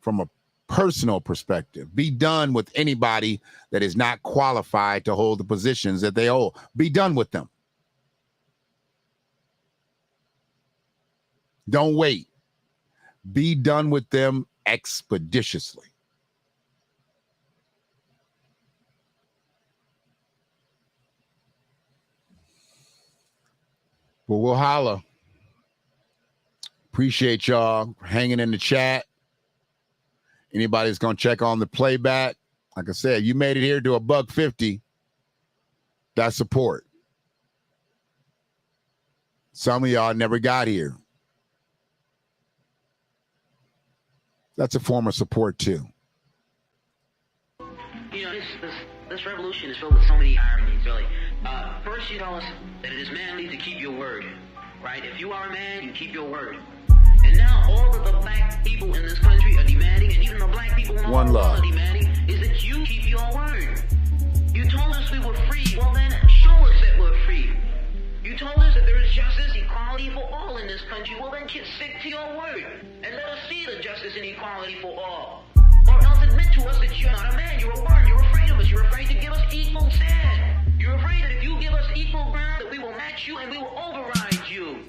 from a personal perspective. Be done with anybody that is not qualified to hold the positions that they hold. Be done with them. Don't wait. Be done with them expeditiously. Well, we'll holla. Appreciate y'all hanging in the chat. Anybody that's going to check on the playback, like I said, you made it here to $1.50. That's support. Some of y'all never got here. That's a form of support too. You know, this revolution is filled with so many ironies, really. First, you tell us that it is manly to keep your word, right? If you are a man, you keep your word. And now all of the black people in this country are demanding, and even the black people in the One whole love. world are demanding, is that you keep your word. You told us we were free. Well, then show us that we're free. You told us that there is justice, equality for all in this country. Well, then stick to your word and let us see the justice and equality for all. Or else admit to us that you're not a man, you're a worm, you're afraid of us, you're afraid to give us equal stand. You're afraid that if you give us equal ground, that we will match you and we will override you.